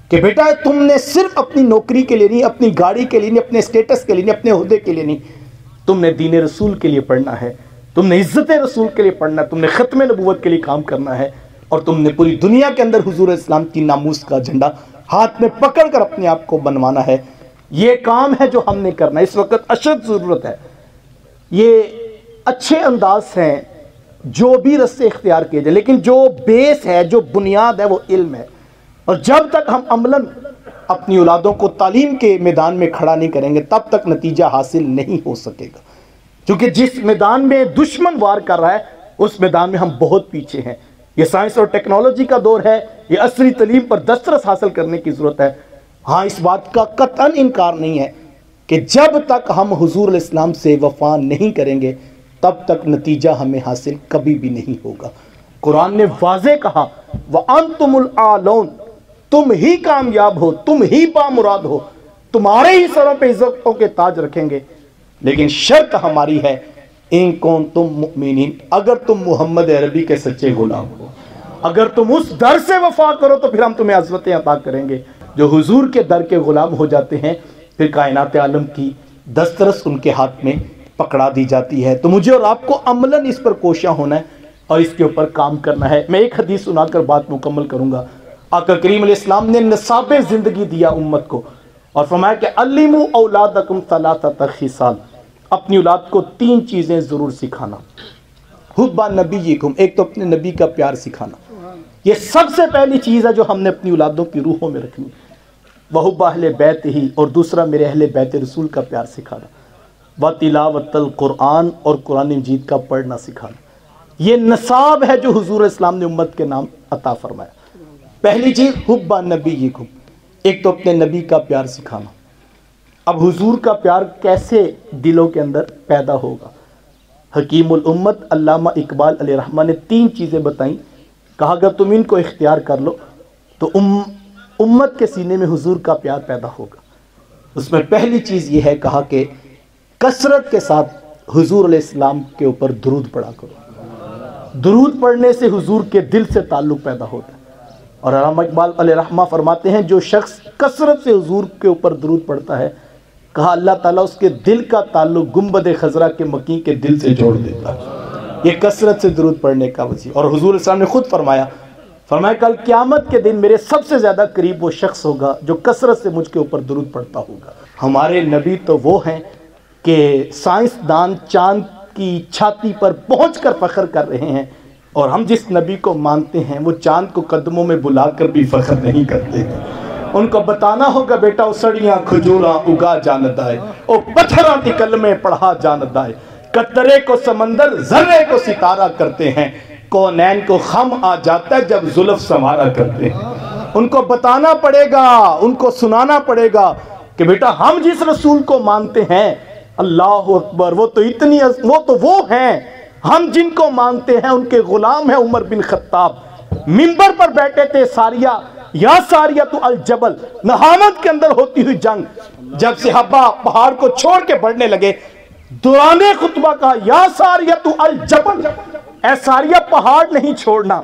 کہ بیٹا تم نے صرف اپنی نوکری کے لیے نہیں، اپنی گاڑی کے لیے نہیں، اپنے اسٹیٹس کے لیے نہیں، اپنے عہدے کے لیے نہیں، تم نے دین رسول کے لیے پڑھنا ہے، تم نے عزت رسول کے لیے پڑھنا ہے، تم نے ختم نبوت کے لیے کام کرنا ہے، اور تم نے پوری دنیا کے اندر حضور اسلام کی ناموس کا جھنڈا ہاتھ میں پکڑ کر اپنے آپ کو بنوانا ہے. یہ کام ہے جو ہم نے کرنا ہے. اس وقت اشد ضرورت ہے. یہ اچھے انداز ہیں جو بھی رستے اختیار کیے جائیں، لیکن جو بیس ہے، جو بنیاد ہے، وہ علم ہے. اور جب تک ہم عملاً اپنی اولادوں کو تعلیم کے میدان میں کھڑا نہیں کریں گے تب تک نتیجہ حاصل نہیں ہو سکے گا. کیونکہ جس میدان میں دشمن وار کر رہا ہے اس میدان میں ہم بہت پیچھے ہیں. یہ سائنس اور ٹیکنالوجی کا دور ہے، یہ عصری تعلیم پر دسترس حاصل کرنے کی ضرورت ہے. ہاں، اس بات کا قطعاً انکار نہیں ہے کہ جب تک ہم حضور علیہ السلام سے وفا نہیں کریں گے تب تک نتیجہ ہمیں حاصل کبھی بھی نہیں ہوگا. قرآن نے واضح کہا وَأَنْتُمُ الْأَعْلَوْنَ، تم ہی کامیاب ہو، تم ہی بامراد ہو، تمہارے ہی سروں پہ عزتوں کے تاج رکھیں گے. لیکن شرط ہماری ہے ان کنتم مؤمنین، اگر تم محمد عربی کے سچے غلام ہو، اگر تم اس در سے وفا کرو تو پھر ہم تمہیں عزتیں عطا کریں گے. جو حضور کے در کے غلام ہو جاتے ہیں پھر کائنات عالم کی دسترس ان کے ہاتھ میں پکڑا دی جاتی ہے. تو مجھے اور آپ کو عملاً اس پر کوشاں ہونا ہے اور اس کے اوپر کام کرنا ہے. میں ایک حدیث سنا کر بات مکمل کروں گا. آقا کریم علیہ السلام نے نصاب زندگی دیا امت کو اور فرمایا کہ علموا اولادکم ثلاثۃ خصال، اپنی اولاد کو 3 چیزیں ضرور سکھانا. حب نبیکم، ایک تو اپنے نبی کا پیار سکھانا، یہ سب سے پہلی چیز ہے جو ہم نے اپنی اولادوں کی روحوں میں رکھنی. وحب اہل بیت ہی، اور دوسرا میرے اہل بیت رسول کا پیار سکھانا. وتلاوت القرآن، اور قرآن مجید کا پڑھنا سکھانا. یہ نصاب ہے جو حضور اسلام نے امت کے نام عطا فرمایا. پہلی چیز حب نبیکم، ایک تو اپنے نبی کا پیار سکھانا. اب حضور کا پیار کیسے دلوں کے اندر پیدا ہوگا؟ حکیم الامت علامہ اقبال علیہ رحمہ نے 3 چیزیں بتائیں. کہا اگر تم ان کو اختیار کر لو تو امت کے سینے میں حضور کا پیار پیدا ہوگا. اس میں پہلی چیز یہ ہے، کہا کہ کثرت کے ساتھ حضور علیہ السلام کے اوپر درود پڑھا کرو. درود پڑھنے سے حضور کے دل سے تعلق پیدا ہوتا ہے. اور علامہ اقبال علیہ رحمہ فرماتے ہیں جو شخص کثرت سے حضور کے اوپر درود پڑھتا ہے، کہا اللہ تعالیٰ اس کے دل کا تعلق گنبد خضرا کے مکی کے دل سے جوڑ دیتا ہے. یہ کثرت سے درود پڑھنے کا وسیلہ. اور حضور اسلام نے خود فرمایا کل قیامت کے دن میرے سب سے زیادہ قریب وہ شخص ہوگا جو کثرت سے مجھ کے اوپر درود پڑھتا ہوگا. ہمارے نبی تو وہ ہیں کہ سائنسدان چاند کی چھاتی پر پہنچ کر فخر کر رہے ہیں، اور ہم جس نبی کو مانتے ہیں وہ چاند کو قدموں میں بلا کر بھی فخر نہیں کرتے. ان کو بتانا ہوگا بیٹا اسڑیاں کھجوراں اگا جاندائے، او پتھراں دی کلمے پڑھا جاندائے، قطرے کو سمندر ذرے کو ستارہ کرتے ہیں، کونین کو خم آ جاتا ہے جب زلف سنوارا کرتے ہیں. ان کو بتانا پڑے گا، ان کو سنانا پڑے گا کہ بیٹا ہم جس رسول کو مانتے ہیں، اللہ اکبر، وہ تو وہ ہیں، ہم جن کو مانتے ہیں ان کے غلام ہیں عمر بن خطاب. منبر پر بیٹھے تھے، ساریہ یا ساریہ الجبل، نہامت کے اندر ہوتی ہوئی جنگ. جب صحابہ پہاڑ کو چھوڑ کے بڑھنے لگے، دوران خطبہ کہا یا ساریہ الجبل، اے ساریہ پہاڑ نہیں چھوڑنا،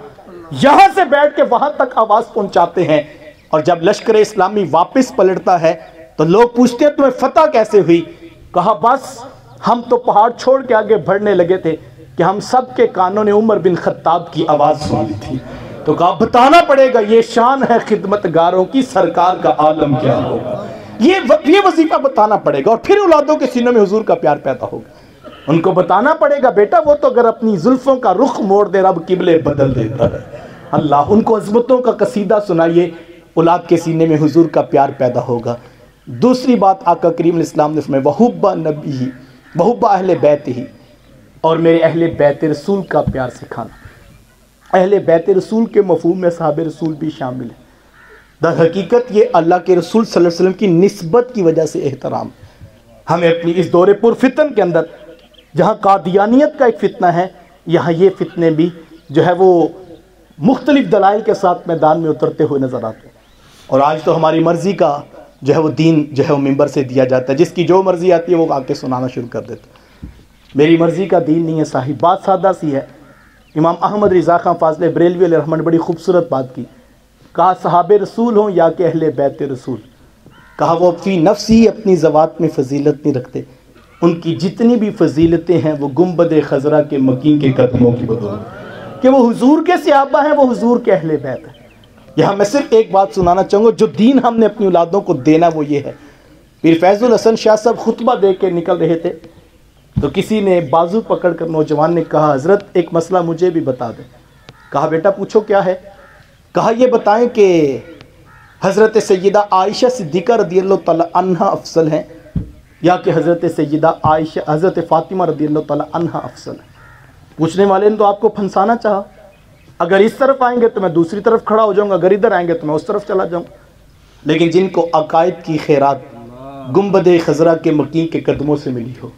یہاں سے بیٹھ کے وہاں تک آواز پہنچاتے ہیں. اور جب لشکر اسلامی واپس پلٹتا ہے تو لوگ پوچھتے ہیں تمہیں فتح کیسے ہوئی؟ کہا بس ہم تو پہاڑ چھوڑ کے آگے بڑھنے لگے تھے کہ ہم سب کے کانوں نے عمر بن خطاب کی آواز سنی تھی. تو کہا بتانا پڑے گا، یہ شان ہے خدمتگاروں کی، سرکار کا عالم کیا ہوگا. یہ وظیفہ بتانا پڑے گا، اور پھر اولادوں کے سینوں میں حضور کا پیار پیدا ہوگا. ان کو بتانا پڑے گا بیٹا وہ تو اگر اپنی زلفوں کا رخ موڑ دے رب قبلے بدل دیتا ہے. اللہ ان کو عظمتوں کا قصیدہ سنائیے اولاد کے سینے میں حضور کا پیار پیدا ہوگا۔ دوسری بات آقا کریم علیہ السلام نے فرمایا وحب نبی وحب اہل بیت ہی، اور میرے اہل بیت رسول کا پیار سکھانا۔ اہل بیت رسول کے مفہوم میں صحابہ رسول بھی شامل ہیں۔ در حقیقت یہ اللہ کے رسول صلی اللہ علیہ وسلم کی نسبت کی وجہ سے احترام۔ ہمیں اپنی اس دور پر فتن کے اندر جہاں قادیانیت کا ایک فتنہ ہے، یہاں یہ فتنے بھی جو ہے وہ مختلف دلائل کے ساتھ میدان میں اترتے ہوئے نظر آتے ہیں۔ اور آج تو ہماری مرضی کا جو ہے وہ دین جو ہے وہ ممبر سے دیا جاتا ہے، جس کی جو مرضی آتی ہے وہ آ کے سنانا شروع کر دیتا ہے۔ میری مرضی کا دین نہیں ہے صاحب، بات سادہ سی ہے۔ امام احمد رضا خان فاضل بریلوی علیہ الرحمہ نے بڑی خوبصورت بات کی، کہا صحابہ رسول ہوں یا کہ اہل بیت رسول، کہا وہ فی نفسی اپنی ذوات میں فضیلت نہیں رکھتے، ان کی جتنی بھی فضیلتیں ہیں وہ گنبد خضرا کے مکین کے قدموں کی بدولت، کہ وہ حضور کے صحابہ ہیں، وہ حضور کے اہل بیت ہیں۔ یہاں میں صرف ایک بات سنانا چاہوں گا، جو دین ہم نے اپنی اولادوں کو دینا وہ یہ ہے۔ پیر فیض الحسن شاہ صاحب خطبہ دے کے نکل رہے تھے تو کسی نے بازو پکڑ کر نوجوان نے کہا حضرت ایک مسئلہ مجھے بھی بتا دیں۔ کہا بیٹا پوچھو کیا ہے؟ کہا یہ بتائیں کہ حضرت سیدہ عائشہ صدیقہ رضی اللہ تعالی عنہ افضل ہیں یا کہ حضرت سیدہ عائشہ حضرت فاطمہ رضی اللہ تعالی عنہ افضل ہیں؟ پوچھنے والے نے تو آپ کو پھنسانا چاہا، اگر اس طرف آئیں گے تو میں دوسری طرف کھڑا ہو جاؤں گا، اگر ادھر آئیں گے تو میں اس طرف چلا جاؤں۔ لیکن جن کو عقائد کی خیرات گنبد خضرا کے مکین کے قدموں سے ملی ہو،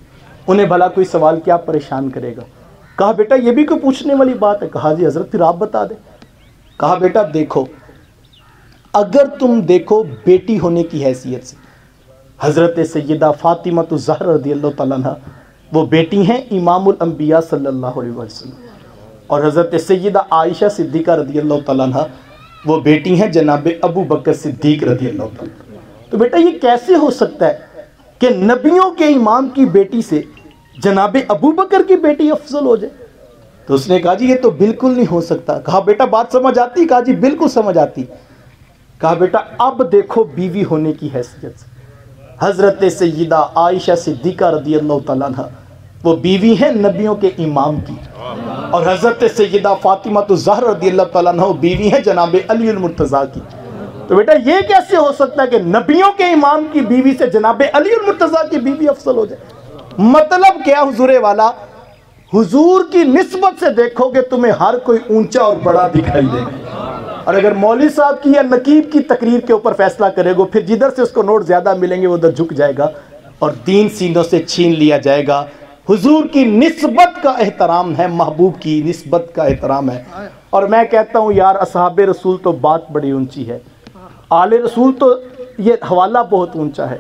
انہیں بھلا کوئی سوال کیا پریشان کرے گا؟ کہا بیٹا یہ بھی کوئی پوچھنے والی بات ہے؟ کہا جی حضرت پھر آپ بتا دیں۔ کہا بیٹا دیکھو، اگر تم دیکھو بیٹی ہونے کی حیثیت سے حضرت سیدہ فاطمہ الزہرا رضی اللہ تعالیٰ عنہ وہ بیٹی ہیں امام الانبیاء صلی اللہ علیہ وسلم، اور حضرت سیدہ عائشہ صدیقہ رضی اللہ تعالیٰ عنہ وہ بیٹی ہیں جناب ابو بکر صدیق رضی اللہ تعالیٰ عنہ۔ تو بیٹا یہ کیسے ہو سکتا ہے کہ نبیوں کے امام کی بیٹی سے جناب ابو بکر کی بیٹی افضل ہو جائے؟ تو اس نے کہا جی یہ تو بالکل نہیں ہو سکتا۔ کہا بیٹا بات سمجھ آتی؟ کہا جی بالکل سمجھ آتی۔ کہا بیٹا اب دیکھو بیوی ہونے کی حیثیت سے حضرت سیدہ عائشہ صدیقہ رضی اللہ تعالیٰ عنہ وہ بیوی ہیں نبیوں کے امام کی، اور حضرت سیدہ فاطمہ الزہرا رضی اللہ تعالیٰ عنہ بیوی ہیں جناب علی المرتضیٰ کی۔ تو بیٹا یہ کیسے ہو سکتا ہے کہ نبیوں کے امام کی بیوی سے جناب علی المرتضیٰ کی بیوی افضل ہو جائے؟ مطلب کیا حضور والا؟ حضور کی نسبت سے دیکھو کہ تمہیں ہر کوئی اونچا اور بڑا دکھائی دے گا، اور اگر مولوی صاحب کی یا نقیب کی تقریر کے اوپر فیصلہ کرے گا پھر جدھر سے اس کو نوٹ زیادہ ملیں گے وہ ادھر جھک جائے گا اور دین سینوں سے چھین لیا جائے گا۔ حضور کی نسبت کا احترام ہے، محبوب کی نسبت کا احترام ہے۔ اور میں کہتا ہوں یار اصحاب رسول تو بات بڑی اونچی ہے، آل رسول تو یہ حوالہ بہت اونچا ہے،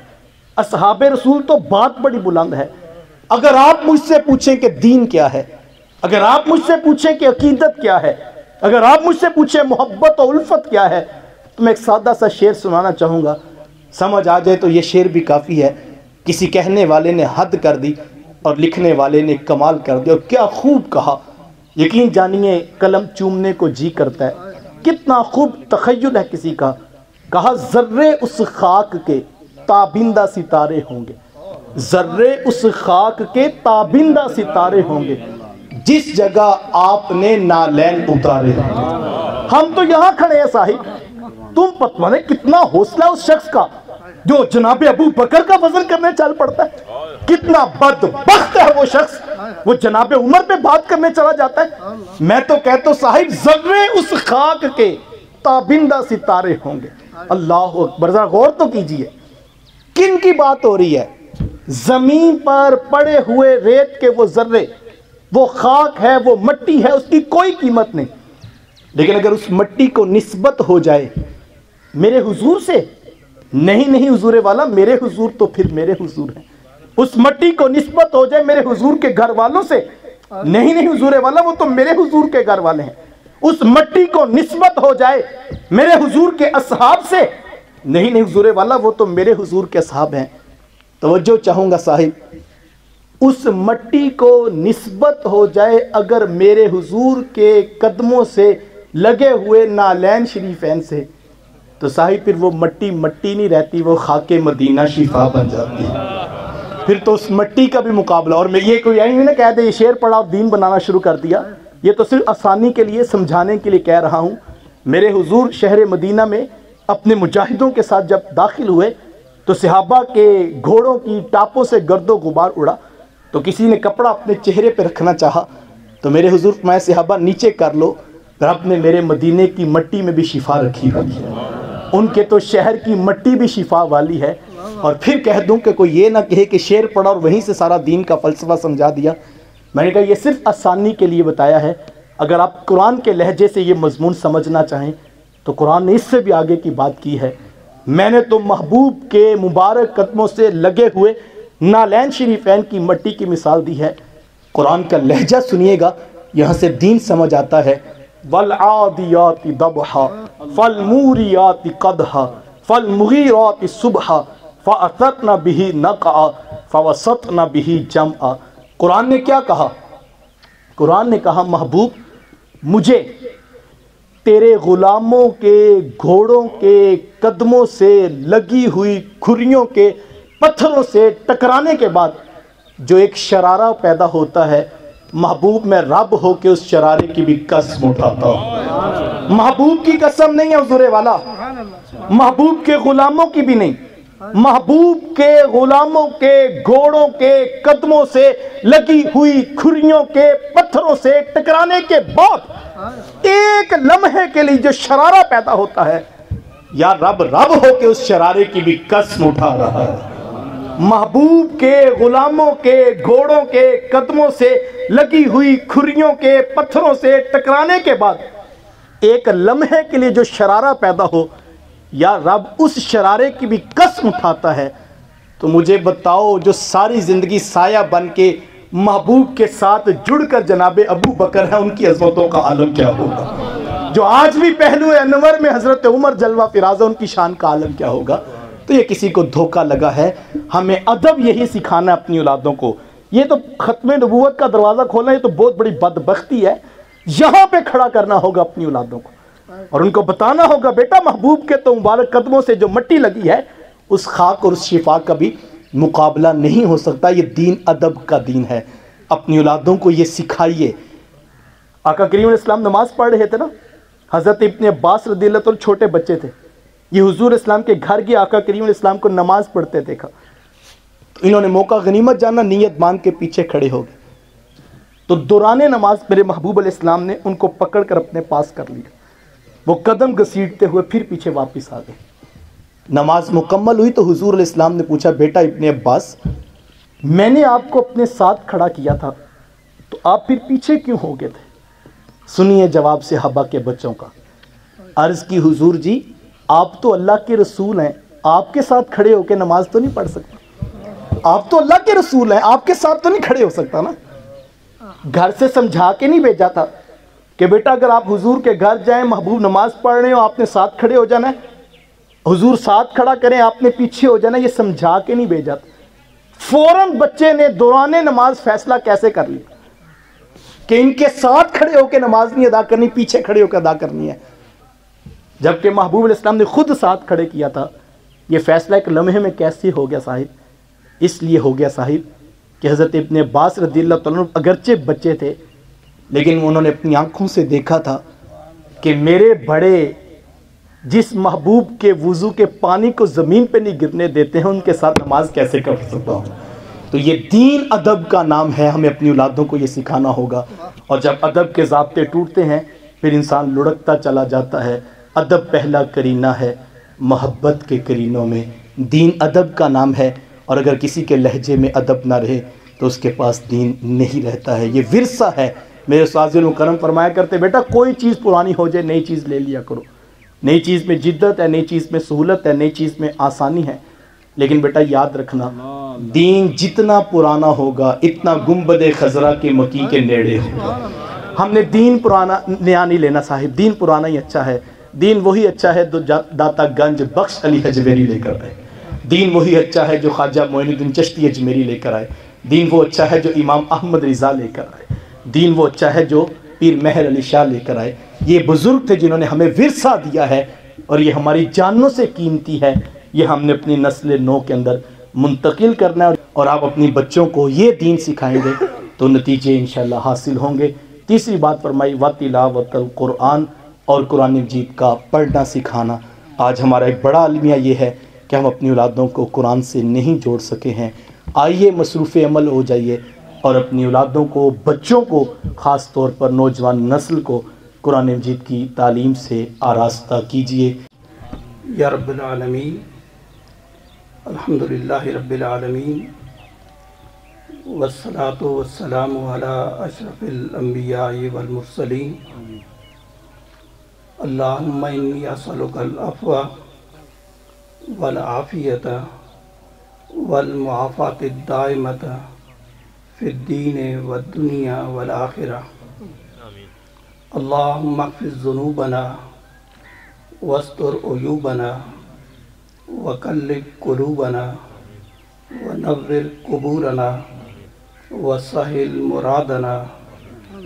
اصحاب رسول تو بات بڑی بلند ہے۔ اگر آپ مجھ سے پوچھیں کہ دین کیا ہے، اگر آپ مجھ سے پوچھیں کہ عقیدت کیا ہے، اگر آپ مجھ سے پوچھیں محبت و الفت کیا ہے، تو میں ایک سادہ سا شعر سنانا چاہوں گا، سمجھ آ جائے تو یہ شعر بھی کافی ہے۔ کسی کہنے والے نے حد کر دی اور لکھنے والے نے کمال کر دیا، اور کیا خوب کہا، یقین جانیے قلم چومنے کو جی کرتا ہے، کتنا خوب تخیل ہے کسی کا۔ کہا ذرے اس خاک کے تابندہ ستارے ہوں گے، ذرے اس خاک کے تابندہ ستارے ہوں گے، جس جگہ آپ نے نالین اتارے ہوں گے۔ ہم تو یہاں کھڑے ہیں صاحب، تم پتہ نہیں کتنا حوصلہ اس شخص کا جو جناب ابو بکر کا وزن کرنے چل پڑتا ہے، کتنا بدبخت ہے وہ شخص، وہ جناب عمر پہ بات کرنے چلا جاتا ہے۔ میں تو کہتا ہوں صاحب ذرے اس خاک کے تابندہ ستارے ہوں گے۔ اللہ اکبر، ذرا غور تو کیجئے کن کی بات ہو رہی ہے؟ زمین پر پڑے ہوئے ریت کے وہ ذرے، وہ خاک ہے، وہ مٹی ہے، اس کی کوئی قیمت نہیں، لیکن اگر اس مٹی کو نسبت ہو جائے میرے حضور سے، نہیں حضور والا، میرے حضور تو پھر میرے حضور ہیں، اس مٹی کو نسبت ہو جائے میرے حضور کے گھر والوں سے، نہیں حضور والا، وہ تو میرے حضور کے گھر والے ہیں، اس مٹی کو نسبت ہو جائے میرے حضور کے اصحاب سے، نہیں حضور والا، وہ تو میرے حضور کے اصحاب ہیں۔ توجہ چاہوں گا صاحب، اس مٹی کو نسبت ہو جائے اگر میرے حضور کے قدموں سے لگے ہوئے نالین شریفین سے، تو صاحب پھر وہ مٹی نہیں رہتی، وہ خاک مدینہ شفا بن جاتی ہے، پھر تو اس مٹی کا بھی مقابلہ۔ اور میں یہ کوئی نہیں نہ کہہ دے یہ شعر پڑھا اور دین بنانا شروع کر دیا، یہ تو صرف آسانی کے لیے، سمجھانے کے لیے کہہ رہا ہوں۔ میرے حضور شہر مدینہ میں اپنے مجاہدوں کے ساتھ جب داخل ہوئے تو صحابہ کے گھوڑوں کی ٹاپوں سے گرد و غبار اڑا، تو کسی نے کپڑا اپنے چہرے پہ رکھنا چاہا تو میرے حضور فرمایا صحابہ نیچے کر لو، رب نے میرے مدینے کی مٹی میں بھی شفا رکھی ہوئی ہے، ان کے تو شہر کی مٹی بھی شفا والی ہے۔ اور پھر کہہ دوں کہ کوئی یہ نہ کہے کہ شعر پڑھا اور وہیں سے سارا دین کا فلسفہ سمجھا دیا۔ میں نے کہا یہ صرف آسانی کے لیے بتایا ہے، اگر آپ قرآن کے لہجے سے یہ مضمون سمجھنا چاہیں تو قرآن نے اس سے بھی آگے کی بات کی ہے۔ میں نے تو محبوب کے مبارک قدموں سے لگے ہوئے نالین شریفین کی مٹی کی مثال دی ہے۔ قرآن کا لہجہ سنیے گا، یہاں سے دین سمجھ آتا ہے۔ وَالْعَادِيَاتِ ضَبْحًا فَالْمُورِيَاتِ قَدْحًا فَالْمُغِيرَاتِ صُبْحًا فَأَثَرْنَ بِهِ نَقْعًا فَوَسَطْنَ بِهِ جَمْعًا۔ قرآن نے کیا کہا؟ قرآن نے کہا محبوب مجھے تیرے غلاموں کے گھوڑوں کے قدموں سے لگی ہوئی کھریوں کے پتھروں سے ٹکرانے کے بعد جو ایک شرارہ پیدا ہوتا ہے، محبوب میں رب ہو کے اس شرارے کی بھی قسم اٹھاتا ہوں۔ محبوب کی قسم نہیں ہے حضور والا، محبوب کے غلاموں کی بھی نہیں، محبوب کے غلاموں کے گھوڑوں کے قدموں سے لگی ہوئی کھریوں کے پتھروں سے ٹکرانے کے بعد ایک لمحے کے لیے جو شرارہ پیدا ہوتا ہے، یا رب ہو کے اس شرارے کی بھی قسم اٹھا رہا ہے۔ محبوب کے غلاموں کے گھوڑوں کے قدموں سے لگی ہوئی کھریوں کے پتھروں سے ٹکرانے کے بعد ایک لمحے کے لیے جو شرارہ پیدا ہو، یا رب اس شرارے کی بھی قسم اٹھاتا ہے۔ تو مجھے بتاؤ جو ساری زندگی سایہ بن کے محبوب کے ساتھ جڑ کر جناب ابو بکر ہیں، ان کی عظمتوں کا عالم کیا ہوگا؟ جو آج بھی پہلو انور میں حضرت عمر جلوہ فراز، ان کی شان کا عالم کیا ہوگا؟ تو یہ کسی کو دھوکہ لگا ہے۔ ہمیں ادب یہی سکھانا ہے اپنی اولادوں کو۔ یہ تو ختم نبوت کا دروازہ کھولنا، یہ تو بہت بڑی بدبختی ہے۔ یہاں پہ کھڑا کرنا ہوگا اپنی اولادوں کو اور ان کو بتانا ہوگا بیٹا محبوب کے تو مبارک قدموں سے جو مٹی لگی ہے، اس خاک اور اس شفا کا بھی مقابلہ نہیں ہو سکتا۔ یہ دین ادب کا دین ہے۔ اپنی اولادوں کو یہ سکھائیے۔ آقا کریم علیہ السلام نماز پڑھ رہے تھے نا، حضرت ابن عباس رضی اللہ عنہ چھوٹے بچے تھے، یہ حضور اسلام کے گھر گئے، آقا کریم علیہ السلام کو نماز پڑھتے دیکھا تو انہوں نے موقع غنیمت جانا، نیت باندھ کے پیچھے کھڑے ہو گئے۔ تو دوران نماز میرے محبوب علیہ السلام نے ان کو پکڑ کر اپنے پاس کر لیا، وہ قدم گھسیٹتے ہوئے پھر پیچھے واپس آ گئے۔ نماز مکمل ہوئی تو حضور علیہ السلام نے پوچھا بیٹا ابن عباس، میں نے آپ کو اپنے ساتھ کھڑا کیا تھا تو آپ پھر پیچھے کیوں ہو گئے تھے؟ سنیے جواب صحابہ کے بچوں کا۔ عرض کی حضور جی آپ تو اللہ کے رسول ہیں، آپ کے ساتھ کھڑے ہو کے نماز تو نہیں پڑھ سکتا، آپ تو اللہ کے رسول ہیں، آپ کے ساتھ تو نہیں کھڑے ہو سکتا نا۔ گھر سے سمجھا کے نہیں بھیجا تھا کہ بیٹا اگر آپ حضور کے گھر جائیں، محبوب نماز پڑھ رہے ہو، آپ نے ساتھ کھڑے ہو جانا ہے، حضور ساتھ کھڑا کریں، آپ نے پیچھے ہو جانا، یہ سمجھا کے نہیں بھیجا تھا۔ فوراً بچے نے دوران نماز فیصلہ کیسے کر لیا کہ ان کے ساتھ کھڑے ہو کے نماز نہیں ادا کرنی، پیچھے کھڑے ہو کے ادا کرنی ہے، جبکہ محبوب علیہ السلام نے خود ساتھ کھڑے کیا تھا۔ یہ فیصلہ ایک لمحے میں کیسے ہو گیا صاحب؟ اس لیے ہو گیا صاحب کہ حضرت ابن عباس رضی اللہ عنہ اگرچہ بچے تھے لیکن انہوں نے اپنی آنکھوں سے دیکھا تھا کہ میرے بڑے جس محبوب کے وضو کے پانی کو زمین پہ نہیں گرنے دیتے ہیں، ان کے ساتھ نماز کیسے کر سکتا ہوں؟ تو یہ دین ادب کا نام ہے، ہمیں اپنی اولادوں کو یہ سکھانا ہوگا۔ اور جب ادب کے ضابطے ٹوٹتے ہیں پھر انسان لڑکتا چلا جاتا ہے۔ ادب پہلا کرینہ ہے محبت کے کرینوں میں، دین ادب کا نام ہے، اور اگر کسی کے لہجے میں ادب نہ رہے تو اس کے پاس دین نہیں رہتا ہے۔ یہ ورثہ ہے۔ میرے استاد مکرم فرمایا کرتے بیٹا کوئی چیز پرانی ہو جائے نئی چیز لے لیا کرو، نئی چیز میں جدت ہے، نئی چیز میں سہولت ہے، نئی چیز میں آسانی ہے، لیکن بیٹا یاد رکھنا دین جتنا پرانا ہوگا اتنا گنبد خضرا کے مکی کے نیڑے ہوگا۔ ہم نے دین پرانا نیا نہیں لینا صاحب، دین پرانا ہی اچھا ہے۔ دین وہی اچھا ہے جو داتا گنج بخش علی حجویری لے کر آئے، دین وہی اچھا ہے جو خواجہ معین الدین چشتی اجمیری لے کر آئے، دین وہ اچھا ہے جو امام احمد رضا لے کر آئے، دین وہ اچھا ہے جو پیر مہر علی شاہ لے کر آئے۔ یہ بزرگ تھے جنہوں نے ہمیں ورثہ دیا ہے اور یہ ہماری جانوں سے قیمتی ہے، یہ ہم نے اپنی نسل نو کے اندر منتقل کرنا ہے، اور آپ اپنی بچوں کو یہ دین سکھائیں گے تو نتیجے انشاءاللہ حاصل ہوں گے۔ تیسری بات فرمائی وَتِلَاوَةَ الْقُرْآنِ، اور قرآن مجید کا پڑھنا سکھانا۔ آج ہمارا ایک بڑا المیہ یہ ہے کہ ہم اپنی اولادوں کو قرآن سے نہیں جوڑ سکے ہیں۔ آئیے مصروف عمل ہو جائیے اور اپنی اولادوں کو، بچوں کو، خاص طور پر نوجوان نسل کو قرآن مجید کی تعلیم سے آراستہ کیجیے۔ یا رب العالمین، الحمدللہ رب العالمین، والصلاة والسلام علی اشرف الانبیاء والمرسلین۔ اللہم انی اسألک العفو والعافیت والمعافاة الدائمۃ فی الدین والدنیا والآخرہ۔ اللہم اغفر ذنوبنا واستر عیوبنا وقلب قلوبنا ونور قبورنا وسہل مرادنا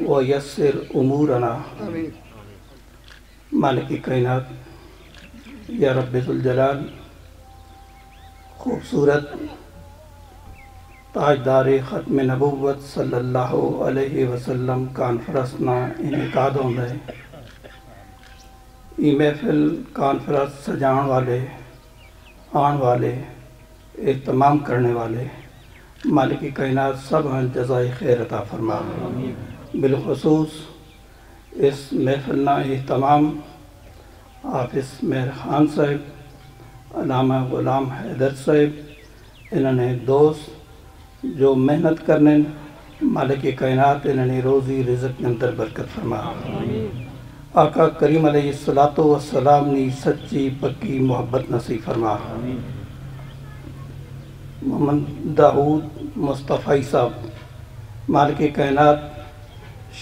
ویسر امورنا۔ مالک کائنات، یا رب ذوالجلال، خوبصورت تاجدار ختم نبوت صلی اللہ علیہ وسلم کانفرنس نا انعقاد ہوندے ای محفل کانفرنس سجان والے، آن والے، اہتمام کرنے والے مالک کائنات سب ہیں جزائے خیر عطا فرما۔ بالخصوص اس محفل نا اہتمام حافظ مہر خان صاحب، علامہ غلام حیدر صاحب، انہوں نے دوست جو محنت کرنے مالک کائنات انہوں نے روزی رزق کے اندر برکت فرما۔ آقا کریم علیہ السلام نے سچی پکی محبت نصیب فرما۔ محمد داؤد مصطفی صاحب، مالک کائنات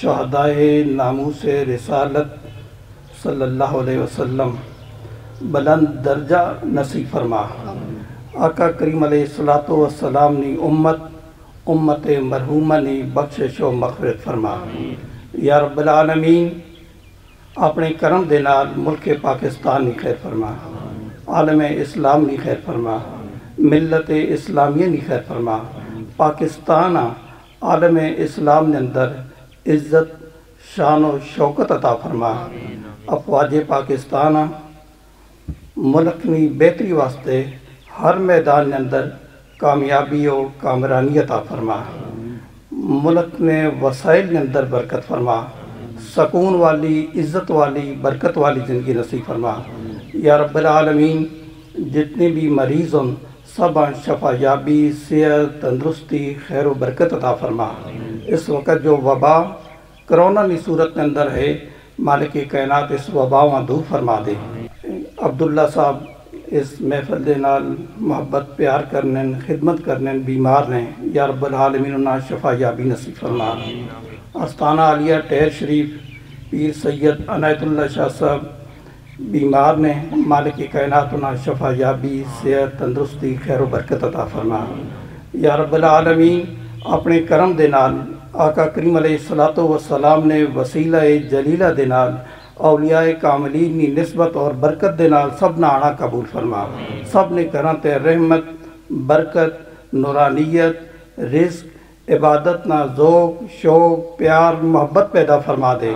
شہدائے ناموس رسالت صلی اللہ علیہ وسلم بلند درجہ نصیب فرما۔ آقا کریم علیہ السلام نے امت مرحومہ نے بخشش و مغفرت فرما۔ یا رب العالمین، اپنے کرم دے نال ملک پاکستان نی خیر فرما، عالم اسلام نی خیر فرما، ملت اسلامیہ نی خیر فرما۔ پاکستان عالم اسلام نے اندر عزت، شان و شوکت عطا فرما۔ افواج پاکستان ملک نی بہتری واسطے ہر میدان نے اندر کامیابی و کامرانی عطا فرما۔ ملک نے وسائل نے اندر برکت فرما، سکون والی، عزت والی، برکت والی زندگی نصیب فرما۔ یا رب العالمین، جتنے بھی مریض ہوں سب شفا یابی، صحت، تندرستی، خیر و برکت عطا فرما۔ اس وقت جو وبا کرونا کی صورت کے اندر ہے، مالک کائنات اس وبا وہاں دور فرما دے۔ عبداللہ صاحب اس محفل دے نال محبت پیار کرنے، خدمت کرنے، بیمار نے، یا رب العالمین انہاں شفا یابی نصیب فرما۔ آستانہ عالیہ ٹہر شریف پیر سید عنایت اللہ شاہ صاحب بیمار نے، مالک کائنات انہاں شفا یابی، صحت، تندرستی، خیر و برکت عطا فرما۔ یا رب العالمین، اپنے کرم دے نال آقا کریم علیہ السلام نے وسیلہ جلیلہ دے نال اولیاء کاملین کی نسبت اور برکت دے نال سب نہ آنا قبول فرما۔ سب نے کرن تے رحمت، برکت، نورانیت، رزق، عبادت نہ ذوق، شوق، پیار، محبت پیدا فرما دے۔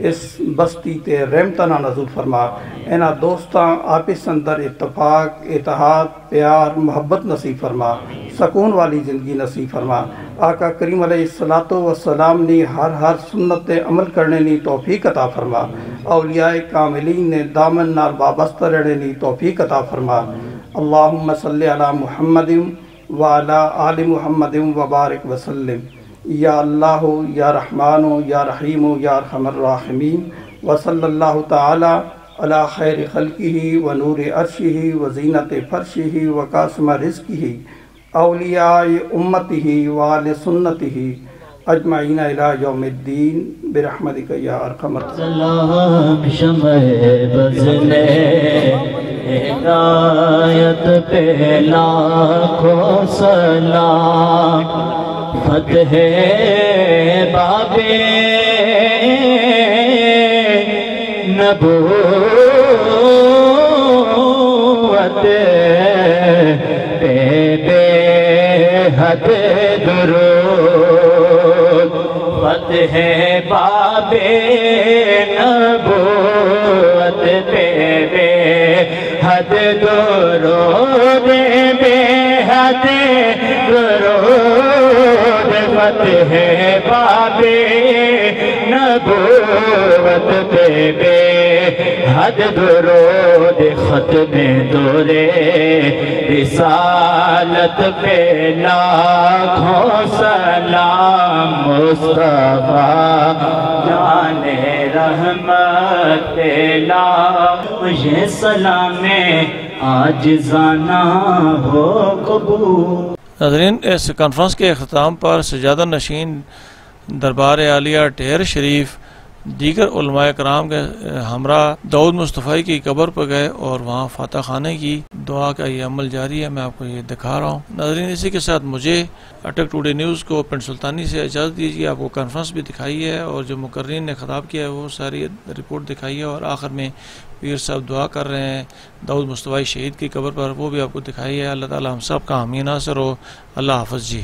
اس بستی تے رحمتہ نہ نزول فرما۔ انہاں دوستاں آپس اندر اتفاق، اتحاد، پیار، محبت نصیب فرما، سکون والی زندگی نصیب فرما۔ آقا کریم علیہ السلام نے ہر سنت عمل کرنے کی توفیق عطا فرما۔ اولیاء کاملین نے دامن نال وابستہ رہنے کی توفیق عطا فرما۔ اللہم صلی علی محمد وعلی آل محمد وبارک وسلم۔ یا اللہ، یا رحمان، یا رحیم، یا ارحم الراحمین، وصلی اللہ تعالی علی خیر خلقہ ونور عرشہ وزینت فرشہ وقاسم رزقہ اولیاء امتہ وآل سنتہ اجمعین الی یوم الدین برحمتک یا ارحم سلام شمع بزنے ہدایت پہ لاکھوں سلام، فتح باب نبوت پہ بے حد درود، فتح باب نبوت پہ بے حد درود بے حد درود فتح باب نبوت پہ بے حد درود ختم دورے رسالت پہ لاکھوں سلام مصطفیٰ جان رحمت پہ مجھے سلام عاجزانہ ہو قبول۔ ناظرین، اس کانفرنس کے اختتام پر سجادہ نشین دربار عالیہ ٹھہر شریف دیگر علماء کرام کے ہمراہ داؤد مصطفی کی قبر پر گئے اور وہاں فاتح خانے کی دعا کا یہ عمل جاری ہے۔ میں آپ کو یہ دکھا رہا ہوں۔ ناظرین، اسی کے ساتھ مجھے اٹک ٹوڈے نیوز کو پنڈ سلطانی سے اجازت دیجیے۔ آپ کو کانفرنس بھی دکھائی ہے اور جو مقررین نے خطاب کیا ہے وہ ساری رپورٹ دکھائی ہے، اور آخر میں پیر صاحب دعا کر رہے ہیں داؤد مصطفی شہید کی قبر پر، وہ بھی آپ کو دکھائی ہے۔ اللہ تعالی ہم سب کا حامی ناصر ہو۔ اللہ حافظ جی۔